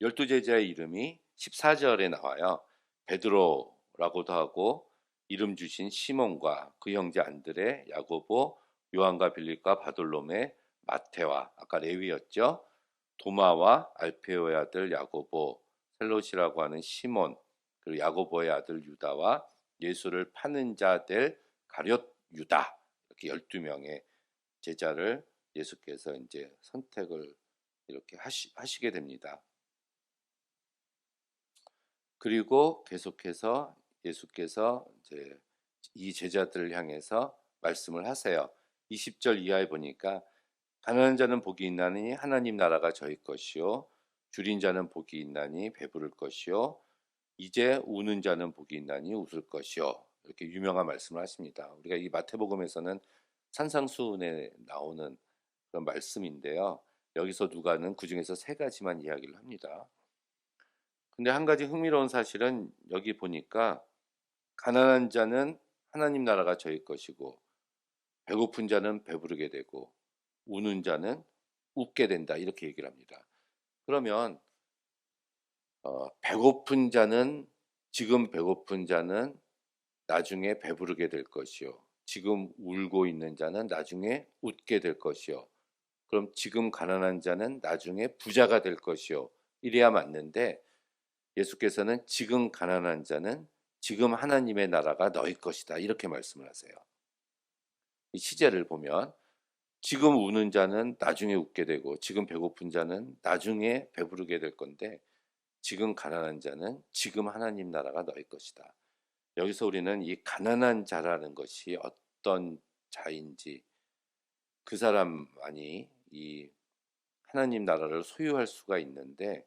열두 제자의 이름이 14절에 나와요. 베드로라고도 하고 이름 주신 시몬과 그 형제 안드레, 야고보, 요한과 빌립과 바돌로메, 마테와 아까 레위였죠. 도마와 알페오의 아들 야고보, 셀롯이라고 하는 시몬, 그리고 야고보의 아들 유다와 예수를 파는 자 될 가룟 유다, 이렇게 12명의 제자를 예수께서 이제 선택을 이렇게 하시게 됩니다. 그리고 계속해서 예수께서 이제 이 제자들을 향해서 말씀을 하세요. 20절 이하에 보니까 가난한 자는 복이 있나니 하나님 나라가 저희 것이요 줄인 자는 복이 있나니 배부를 것이요 이제 우는 자는 복이 있나니 웃을 것이요, 이렇게 유명한 말씀을 하십니다. 우리가 이 마태복음에서는 산상수훈에 나오는 그런 말씀인데요. 여기서 누가는 그중에서 세 가지만 이야기를 합니다. 근데 한 가지 흥미로운 사실은 여기 보니까 가난한 자는 하나님 나라가 저희 것이고 배고픈 자는 배부르게 되고 우는 자는 웃게 된다, 이렇게 얘기를 합니다. 그러면 배고픈 자는 지금 배고픈 자는 나중에 배부르게 될 것이요 지금 울고 있는 자는 나중에 웃게 될 것이요 그럼 지금 가난한 자는 나중에 부자가 될 것이요, 이래야 맞는데 예수께서는 지금 가난한 자는 지금 하나님의 나라가 너희 것이다, 이렇게 말씀을 하세요. 이 시제를 보면 지금 우는 자는 나중에 웃게 되고 지금 배고픈 자는 나중에 배부르게 될 건데 지금 가난한 자는 지금 하나님 나라가 너희 것이다. 여기서 우리는 이 가난한 자라는 것이 어떤 자인지, 그 사람만이 이 하나님 나라를 소유할 수가 있는데,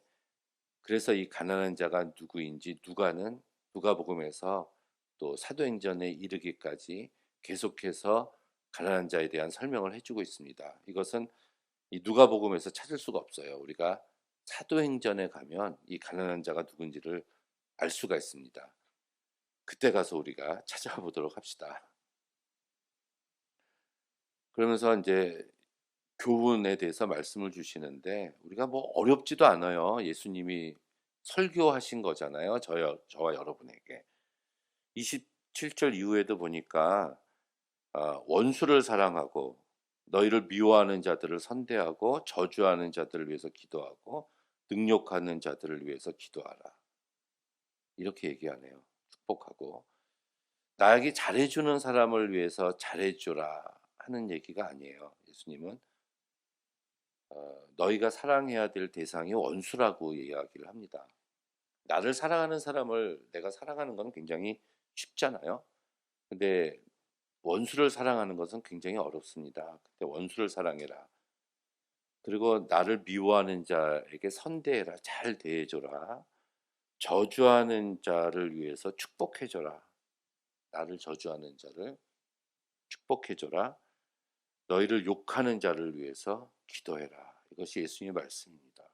그래서 이 가난한 자가 누구인지 누가복음에서 또 사도행전에 이르기까지 계속해서 가난한 자에 대한 설명을 해주고 있습니다. 이것은 이 누가복음에서 찾을 수가 없어요. 우리가 사도행전에 가면 이 가난한 자가 누군지를 알 수가 있습니다. 그때 가서 우리가 찾아보도록 합시다. 그러면서 이제 교훈에 대해서 말씀을 주시는데 우리가 뭐 어렵지도 않아요. 예수님이 설교하신 거잖아요. 저와 여러분에게. 27절 이후에도 보니까 원수를 사랑하고 너희를 미워하는 자들을 선대하고 저주하는 자들을 위해서 기도하고 능욕하는 자들을 위해서 기도하라, 이렇게 얘기하네요. 축복하고 나에게 잘해주는 사람을 위해서 잘해주라 하는 얘기가 아니에요. 예수님은 너희가 사랑해야 될 대상이 원수라고 이야기를 합니다. 나를 사랑하는 사람을 내가 사랑하는 건 굉장히 쉽잖아요. 근데 원수를 사랑하는 것은 굉장히 어렵습니다. 그때 원수를 사랑해라. 그리고 나를 미워하는 자에게 선대해라. 잘 대해줘라. 저주하는 자를 위해서 축복해줘라. 나를 저주하는 자를 축복해줘라. 너희를 욕하는 자를 위해서 기도해라. 이것이 예수님의 말씀입니다.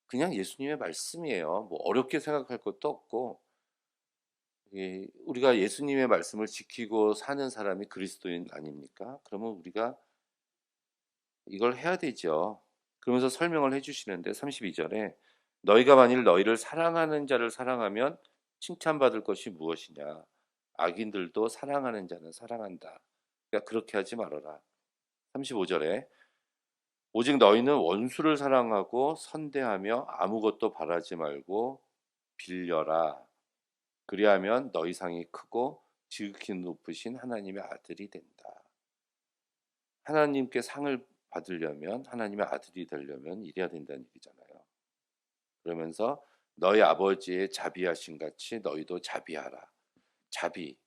그냥 예수님의 말씀이에요. 뭐 어렵게 생각할 것도 없고, 우리가 예수님의 말씀을 지키고 사는 사람이 그리스도인 아닙니까? 그러면 우리가 이걸 해야 되죠. 그러면서 설명을 해주시는데 32절에 너희가 만일 너희를 사랑하는 자를 사랑하면 칭찬받을 것이 무엇이냐? 악인들도 사랑하는 자는 사랑한다. 그러니까 그렇게 하지 말아라. 35절에 오직 너희는 원수를 사랑하고 선대하며 아무것도 바라지 말고 빌려라. 그리하면 너희 상이 크고 지극히 높으신 하나님의 아들이 된다. 하나님께 상을 받으려면, 하나님의 아들이 되려면 이래야 된다는 얘기잖아요. 그러면서 너희 아버지의 자비하신 같이 너희도 자비하라. 자비,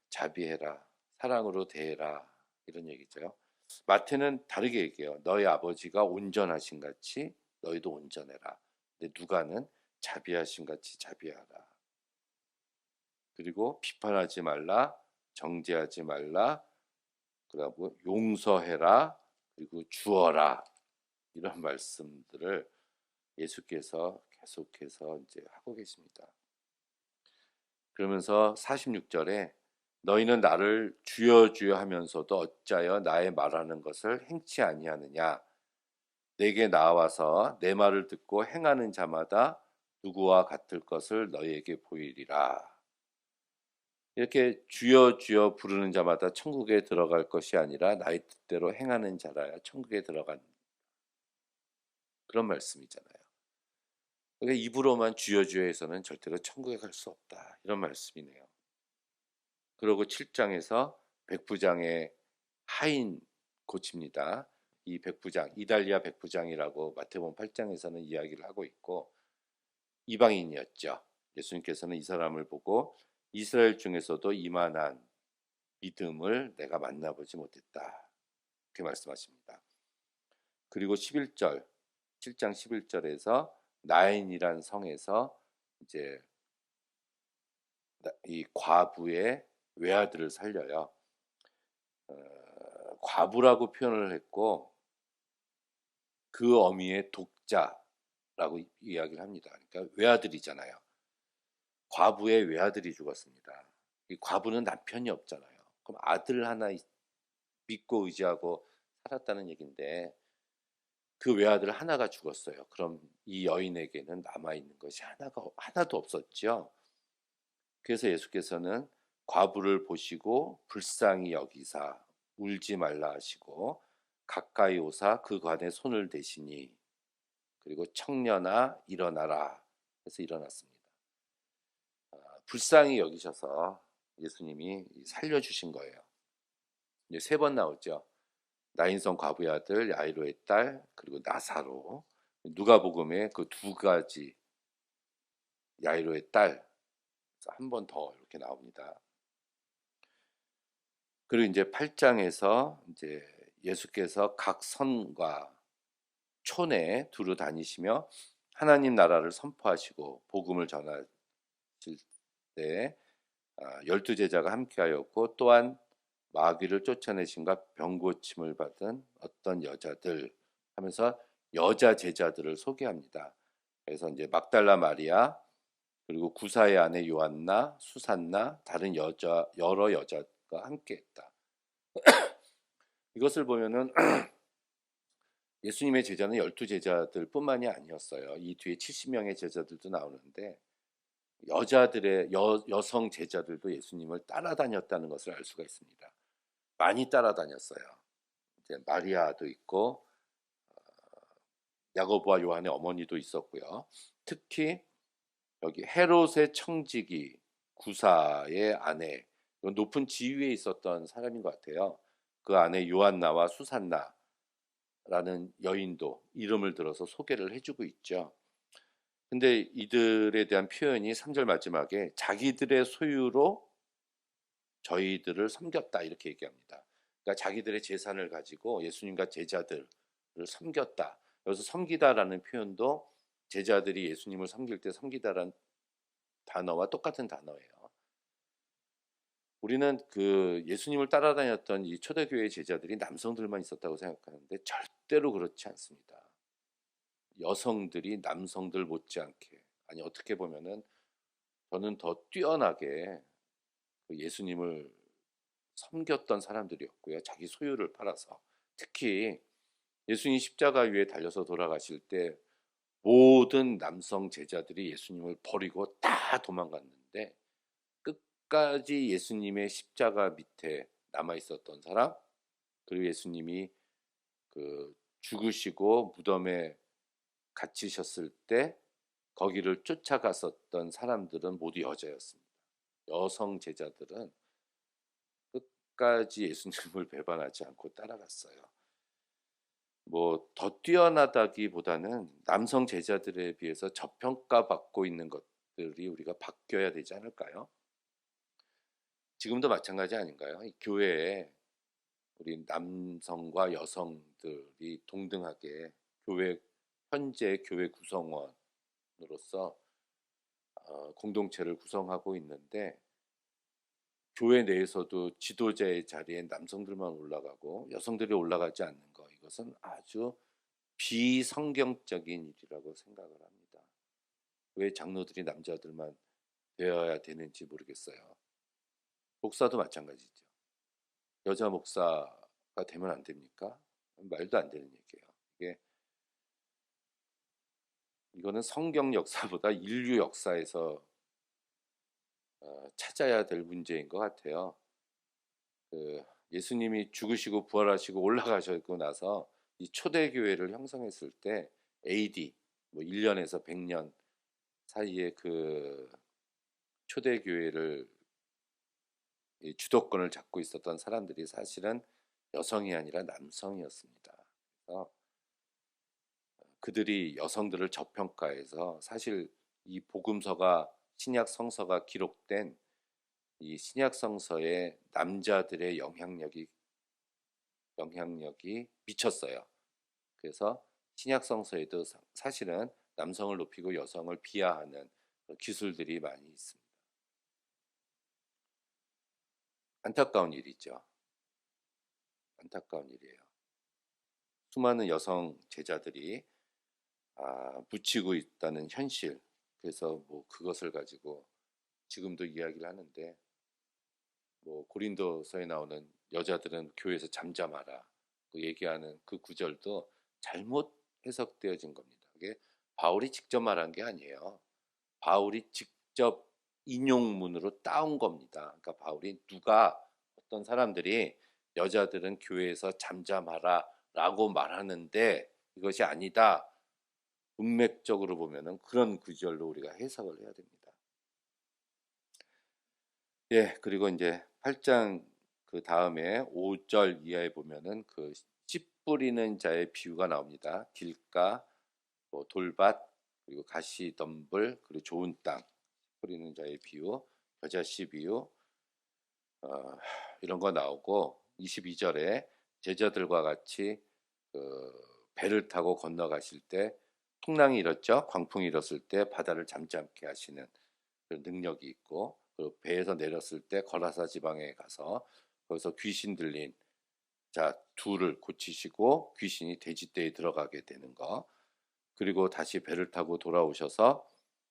자비해라. 사랑으로 대해라. 이런 얘기죠. 마태는 다르게 얘기해요. 너희 아버지가 온전하신 같이 너희도 온전해라. 근데 누가는 자비하신 같이 자비하라. 그리고 비판하지 말라, 정죄하지 말라, 그리고 용서해라, 그리고 주어라, 이런 말씀들을 예수께서 계속해서 이제 하고 계십니다. 그러면서 46절에 너희는 나를 주여 주여 하면서도 어찌하여 나의 말하는 것을 행치 아니하느냐? 내게 나와서 내 말을 듣고 행하는 자마다 누구와 같을 것을 너희에게 보이리라. 이렇게 주여 주여 부르는 자마다 천국에 들어갈 것이 아니라 나의 뜻대로 행하는 자라야 천국에 들어간 그런 말씀이잖아요. 그러니까 입으로만 주여 주여 해서는 절대로 천국에 갈 수 없다. 이런 말씀이네요. 그리고 7장에서 백부장의 하인 고칩니다. 이 백부장, 이달리아 백부장이라고 마태복음 8장에서는 이야기를 하고 있고 이방인이었죠. 예수님께서는 이 사람을 보고 이스라엘 중에서도 이만한 믿음을 내가 만나보지 못했다. 이렇게 말씀하십니다. 그리고 11절, 7장 11절에서 나인이란 성에서 이제 이 과부의 외아들을 살려요. 과부라고 표현을 했고 그 어미의 독자라고 이야기를 합니다. 그러니까 외아들이잖아요. 과부의 외아들이 죽었습니다. 이 과부는 남편이 없잖아요. 그럼 아들 하나 믿고 의지하고 살았다는 얘기인데 그 외아들 하나가 죽었어요. 그럼 이 여인에게는 남아있는 것이 하나도 없었죠. 그래서 예수께서는 과부를 보시고 불쌍히 여기사 울지 말라 하시고 가까이 오사 그 관에 손을 대시니 그리고 청년아 일어나라 해서 일어났습니다. 불쌍히 여기셔서 예수님이 살려주신 거예요. 이제 3번 나오죠. 나인성 과부의 아들 야이로의 딸 그리고 나사로. 누가복음에 그 2가지 야이로의 딸 한 번 더 이렇게 나옵니다. 그리고 이제 8장에서 이제 예수께서 각 선과 촌에 두루 다니시며 하나님 나라를 선포하시고 복음을 전하실 때 12제자가 함께하였고 또한 마귀를 쫓아내신과 병 고침을 받은 어떤 여자들 하면서 여자 제자들을 소개합니다. 그래서 이제 막달라 마리아 그리고 구사의 아내 요한나, 수산나 다른 여러 여자가 함께했다. 이것을 보면은 예수님의 제자는 12제자들뿐만이 아니었어요. 이 뒤에 70명의 제자들도 나오는데 여성 제자들도 예수님을 따라다녔다는 것을 알 수가 있습니다. 많이 따라다녔어요. 이제 마리아도 있고 야고보와 요한의 어머니도 있었고요. 특히 여기 헤롯의 청지기 구사의 아내, 높은 지위에 있었던 사람인 것 같아요. 그 아내 요한나와 수산나라는 여인도 이름을 들어서 소개를 해주고 있죠. 근데 이들에 대한 표현이 3절 마지막에 자기들의 소유로 저희들을 섬겼다 이렇게 얘기합니다. 그러니까 자기들의 재산을 가지고 예수님과 제자들을 섬겼다. 여기서 섬기다라는 표현도 제자들이 예수님을 섬길 때 섬기다라는 단어와 똑같은 단어예요. 우리는 그 예수님을 따라다녔던 이 초대교회 제자들이 남성들만 있었다고 생각하는데 절대로 그렇지 않습니다. 여성들이 남성들 못지않게 아니 어떻게 보면은 저는 더 뛰어나게 그 예수님을 섬겼던 사람들이었고요. 자기 소유를 팔아서 특히 예수님 십자가 위에 달려서 돌아가실 때 모든 남성 제자들이 예수님을 버리고 다 도망갔는데 끝까지 예수님의 십자가 밑에 남아 있었던 사람 그리고 예수님이 그 죽으시고 무덤에 갇히셨을 때 거기를 쫓아갔었던 사람들은 모두 여자였습니다. 여성 제자들은 끝까지 예수님을 배반하지 않고 따라갔어요. 뭐 더 뛰어나다기보다는 남성 제자들에 비해서 저평가받고 있는 것들이 우리가 바뀌어야 되지 않을까요? 지금도 마찬가지 아닌가요? 이 교회에 우리 남성과 여성들이 동등하게 현재 교회 구성원으로서 공동체를 구성하고 있는데 교회 내에서도 지도자의 자리에 남성들만 올라가고 여성들이 올라가지 않는 것 이것은 아주 비성경적인 일이라고 생각을 합니다. 왜 장로들이 남자들만 되어야 되는지 모르겠어요. 목사도 마찬가지죠. 여자 목사가 되면 안 됩니까? 말도 안 되는 얘기예요. 이게 이거는 성경 역사보다 인류 역사에서 찾아야 될 문제인 것 같아요. 그 예수님이 죽으시고 부활하시고 올라가시고 나서 이 초대교회를 형성했을 때 AD 뭐 1년에서 100년 사이에 그 초대교회를 주도권을 잡고 있었던 사람들이 사실은 여성이 아니라 남성이었습니다. 그래서 그들이 여성들을 저평가해서 사실 이 복음서가 신약 성서가 기록된 이 신약 성서에 남자들의 영향력이 미쳤어요. 그래서 신약 성서에도 사실은 남성을 높이고 여성을 비하하는 기술들이 많이 있습니다. 안타까운 일이죠. 안타까운 일이에요. 수많은 여성 제자들이 묻히고 있다는 현실. 그래서 뭐 그것을 가지고 지금도 이야기를 하는데 뭐 고린도서에 나오는 여자들은 교회에서 잠잠하라 그 얘기하는 그 구절도 잘못 해석되어진 겁니다. 그게 바울이 직접 말한 게 아니에요. 바울이 직접 인용문으로 따온 겁니다. 그러니까 바울이 어떤 사람들이 여자들은 교회에서 잠잠하라 라고 말하는데 이것이 아니다. 문맥적으로 보면은 그런 구절로 우리가 해석을 해야 됩니다. 예, 그리고 이제 8장 그 다음에 5절 이하에 보면은 그 씨 뿌리는 자의 비유가 나옵니다. 길가, 뭐 돌밭, 그리고 가시덤불, 그리고 좋은 땅 뿌리는 자의 비유, 겨자씨 비유, 어, 이런 거 나오고 22절에 제자들과 같이 그 배를 타고 건너가실 때 풍랑이 일었죠. 광풍이 일었을 때 바다를 잠잠케 하시는 그런 능력이 있고 그리고 배에서 내렸을 때 거라사 지방에 가서 거기서 귀신 들린 자 둘을 고치시고 귀신이 돼지떼에 들어가게 되는 거 그리고 다시 배를 타고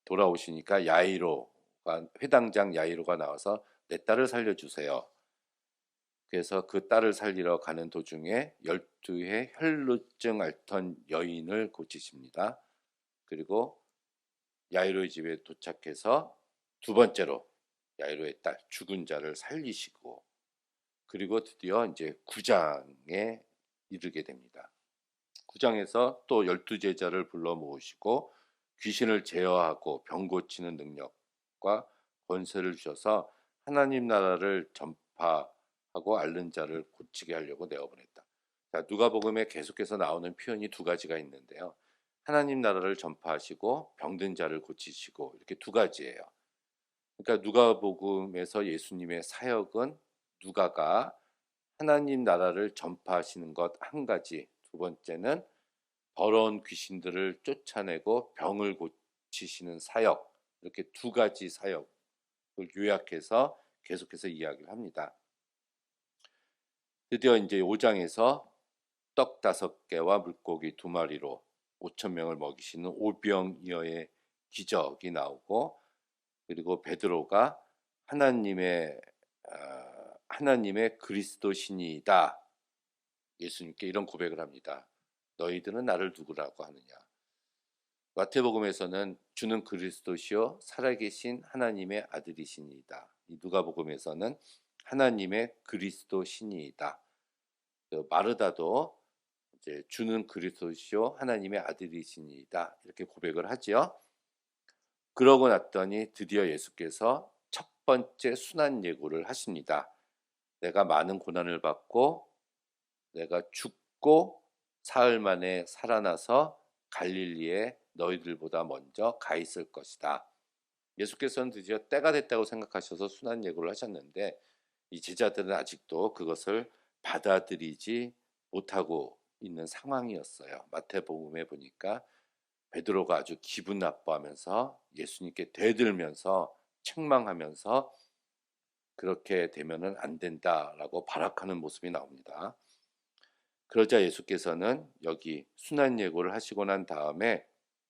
돌아오시니까 야이로가 회당장 야이로가 나와서 내 딸을 살려주세요. 그래서 그 딸을 살리러 가는 도중에 12의 혈루증 앓던 여인을 고치십니다. 그리고 야이로의 집에 도착해서 두 번째로 야이로의 딸 죽은 자를 살리시고 그리고 드디어 이제 9장에 이르게 됩니다. 9장에서 또 12제자를 불러 모으시고 귀신을 제어하고 병 고치는 능력과 권세를 주셔서 하나님 나라를 전파하고 앓는 자를 고치게 하려고 내어보냈다. 자, 누가복음에 계속해서 나오는 표현이 두 가지가 있는데요. 하나님 나라를 전파하시고 병든 자를 고치시고 이렇게 두 가지예요. 그러니까 누가복음에서 예수님의 사역은 누가가 하나님 나라를 전파하시는 것 한 가지, 두 번째는 더러운 귀신들을 쫓아내고 병을 고치시는 사역, 이렇게 두 가지 사역을 요약해서 계속해서 이야기를 합니다. 드디어 이제 5장에서 떡 5개와 물고기 2마리로 5천 명을 먹이시는 오병이어의 기적이 나오고 그리고 베드로가 하나님의 하나님의 그리스도 신이다. 예수님께 이런 고백을 합니다. 너희들은 나를 누구라고 하느냐? 마태복음에서는 주는 그리스도시요 살아계신 하나님의 아들이시니이다. 누가복음에서는 하나님의 그리스도 신이이다. 마르다도 이제 주는 그리스도시요 하나님의 아들이시니이다. 이렇게 고백을 하지요. 그러고 났더니 드디어 예수께서 첫 번째 순환 예고를 하십니다. 내가 많은 고난을 받고 내가 죽고 사흘 만에 살아나서 갈릴리에 너희들보다 먼저 가 있을 것이다. 예수께서는 드디어 때가 됐다고 생각하셔서 순환 예고를 하셨는데 이 제자들은 아직도 그것을 받아들이지 못하고 있는 상황이었어요. 마태복음에 보니까 베드로가 아주 기분 나빠하면서 예수님께 대들면서 책망하면서 그렇게 되면은 안 된다라고 발악하는 모습이 나옵니다. 그러자 예수께서는 여기 순환 예고를 하시고 난 다음에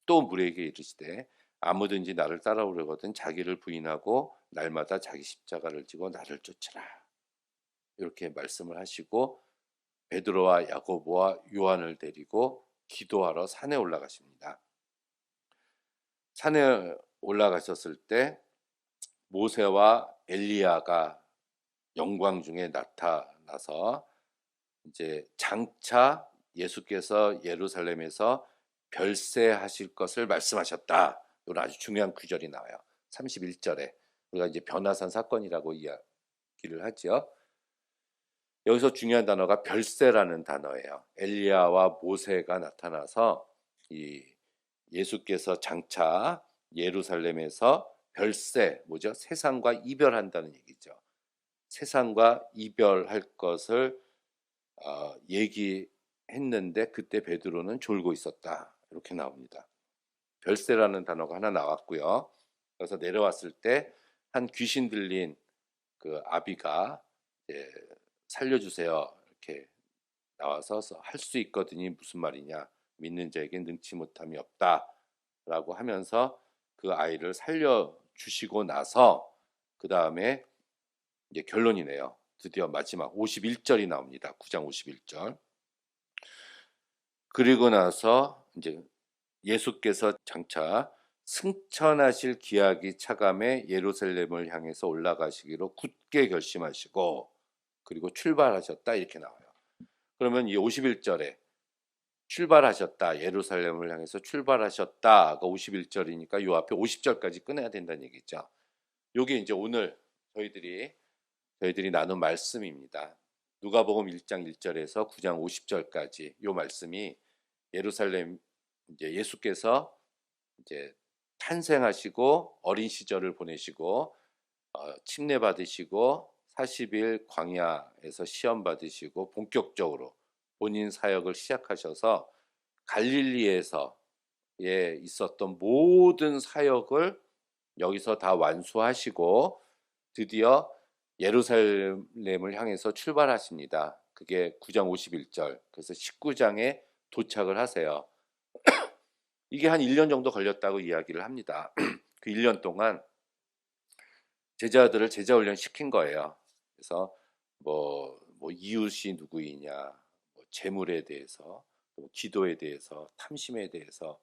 또 무리에게 이르시되 아무든지 나를 따라오려거든 자기를 부인하고 날마다 자기 십자가를 지고 나를 쫓으라. 이렇게 말씀을 하시고 베드로와 야고보와 요한을 데리고 기도하러 산에 올라가십니다. 산에 올라가셨을 때 모세와 엘리야가 영광 중에 나타나서 이제 장차 예수께서 예루살렘에서 별세하실 것을 말씀하셨다. 이런 아주 중요한 구절이 나와요. 31절에 우리가 이제 변화산 사건이라고 이야기를 하죠. 여기서 중요한 단어가 별세라는 단어예요. 엘리야와 모세가 나타나서 이 예수께서 장차 예루살렘에서 별세, 뭐죠? 세상과 이별한다는 얘기죠. 세상과 이별할 것을 얘기했는데 그때 베드로는 졸고 있었다. 이렇게 나옵니다. 별세라는 단어가 하나 나왔고요. 그래서 내려왔을 때 한 귀신 들린 그 아비가 이제 살려주세요. 이렇게 나와서 할 수 있거든이 무슨 말이냐. 믿는 자에게 능치 못함이 없다라고 하면서 그 아이를 살려주시고 나서 그 다음에 이제 결론이네요. 드디어 마지막 51절이 나옵니다. 9장 51절. 그리고 나서 이제 예수께서 장차 승천하실 기약이 차감해 예루살렘을 향해서 올라가시기로 굳게 결심하시고 그리고 출발하셨다 이렇게 나와요. 그러면 이 51절에 출발하셨다 예루살렘을 향해서 출발하셨다가 51절이니까 요 앞에 50절까지 끊어야 된다는 얘기죠. 요게 이제 오늘 저희들이 나눈 말씀입니다. 누가복음 1장 1절에서 9장 50절까지 요 말씀이 예루살렘 이제 예수께서 이제 탄생하시고 어린 시절을 보내시고 침례 받으시고 40일 광야에서 시험 받으시고 본격적으로 본인 사역을 시작하셔서 갈릴리에서 있었던 모든 사역을 여기서 다 완수하시고 드디어 예루살렘을 향해서 출발하십니다. 그게 9장 51절. 그래서 19장에 도착을 하세요. 이게 한 1년 정도 걸렸다고 이야기를 합니다. 그 1년 동안 제자들을 제자 훈련 시킨 거예요. 그래서 뭐 이웃이 누구이냐, 뭐 재물에 대해서, 뭐 기도에 대해서, 탐심에 대해서,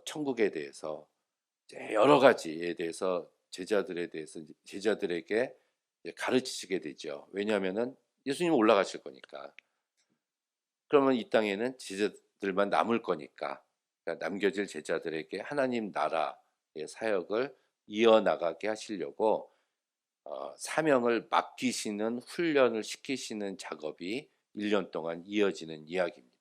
천국에 대해서 여러 가지에 대해서 제자들에게 가르치시게 되죠. 왜냐하면은 예수님 올라가실 거니까. 그러면 이 땅에는 제자들만 남을 거니까. 그러니까 남겨질 제자들에게 하나님 나라의 사역을 이어나가게 하시려고 사명을 맡기시는 훈련을 시키시는 작업이 1년 동안 이어지는 이야기입니다.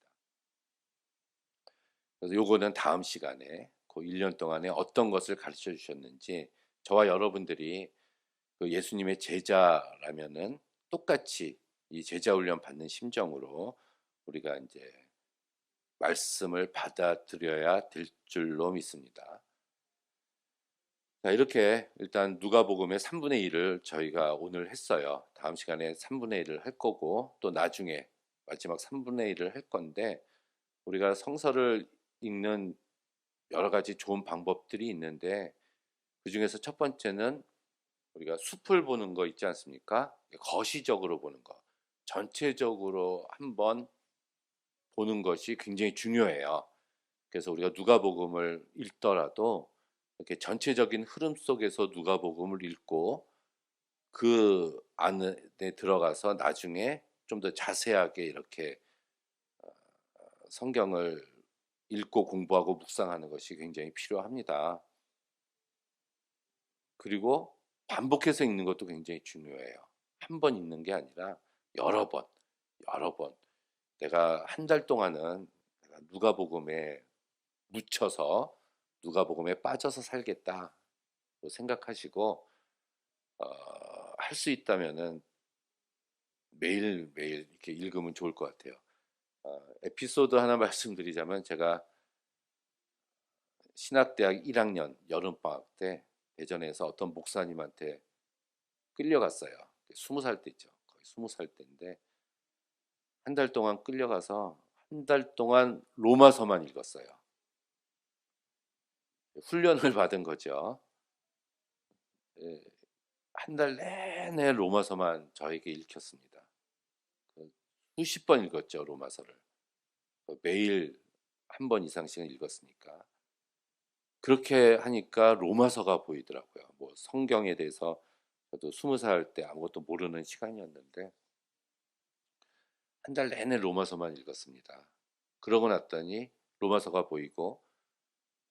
그래서 요거는 다음 시간에 그 1년 동안에 어떤 것을 가르쳐 주셨는지 저와 여러분들이 그 예수님의 제자라면은 똑같이 이 제자 훈련 받는 심정으로 우리가 이제 말씀을 받아들여야 될 줄로 믿습니다. 자, 이렇게 일단 누가복음의 3분의 1을 저희가 오늘 했어요. 다음 시간에 3분의 1을 할 거고 또 나중에 마지막 3분의 1을 할 건데 우리가 성서를 읽는 여러 가지 좋은 방법들이 있는데 그중에서 첫 번째는 우리가 숲을 보는 거 있지 않습니까? 거시적으로 보는 거. 전체적으로 한번 보는 것이 굉장히 중요해요. 그래서 우리가 누가복음을 읽더라도 이렇게 전체적인 흐름 속에서 누가복음을 읽고 그 안에 들어가서 나중에 좀 더 자세하게 이렇게 성경을 읽고 공부하고 묵상하는 것이 굉장히 필요합니다. 그리고 반복해서 읽는 것도 굉장히 중요해요. 한 번 읽는 게 아니라 여러 번, 여러 번. 내가 한 달 동안은 내가 누가복음에 묻혀서 누가복음에 빠져서 살겠다 생각하시고 할 수 있다면은 매일매일 이렇게 읽으면 좋을 것 같아요. 에피소드 하나 말씀드리자면 제가 신학대학 1학년 여름방학 때 대전에서 어떤 목사님한테 끌려갔어요. 20살 때죠. 거의 20살 때인데 한 달 동안 끌려가서 한 달 동안 로마서만 읽었어요. 훈련을 받은 거죠. 한 달 내내 로마서만 저에게 읽혔습니다. 수십 번 읽었죠, 로마서를. 매일 한 번 이상씩은 읽었으니까. 그렇게 하니까 로마서가 보이더라고요. 뭐 성경에 대해서 저도 20살 때 아무것도 모르는 시간이었는데 한 달 내내 로마서만 읽었습니다. 그러고 났더니 로마서가 보이고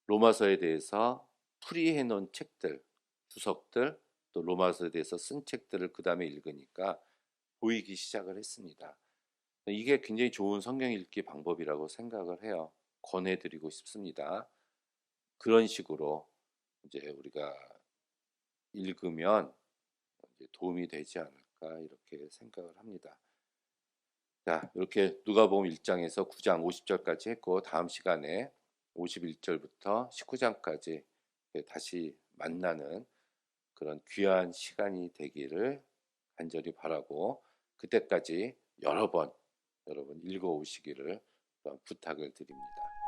로마서에 대해서 풀이해 놓은 책들, 주석들, 또 로마서에 대해서 쓴 책들을 그 다음에 읽으니까 보이기 시작을 했습니다. 이게 굉장히 좋은 성경 읽기 방법이라고 생각을 해요. 권해드리고 싶습니다. 그런 식으로 이제 우리가 읽으면 이제 도움이 되지 않을까 이렇게 생각을 합니다. 자, 이렇게 누가복음 1장에서 9장 50절까지 했고 다음 시간에 51절부터 19장까지 다시 만나는 그런 귀한 시간이 되기를 간절히 바라고 그때까지 여러 번 여러분 읽어 오시기를 부탁을 드립니다.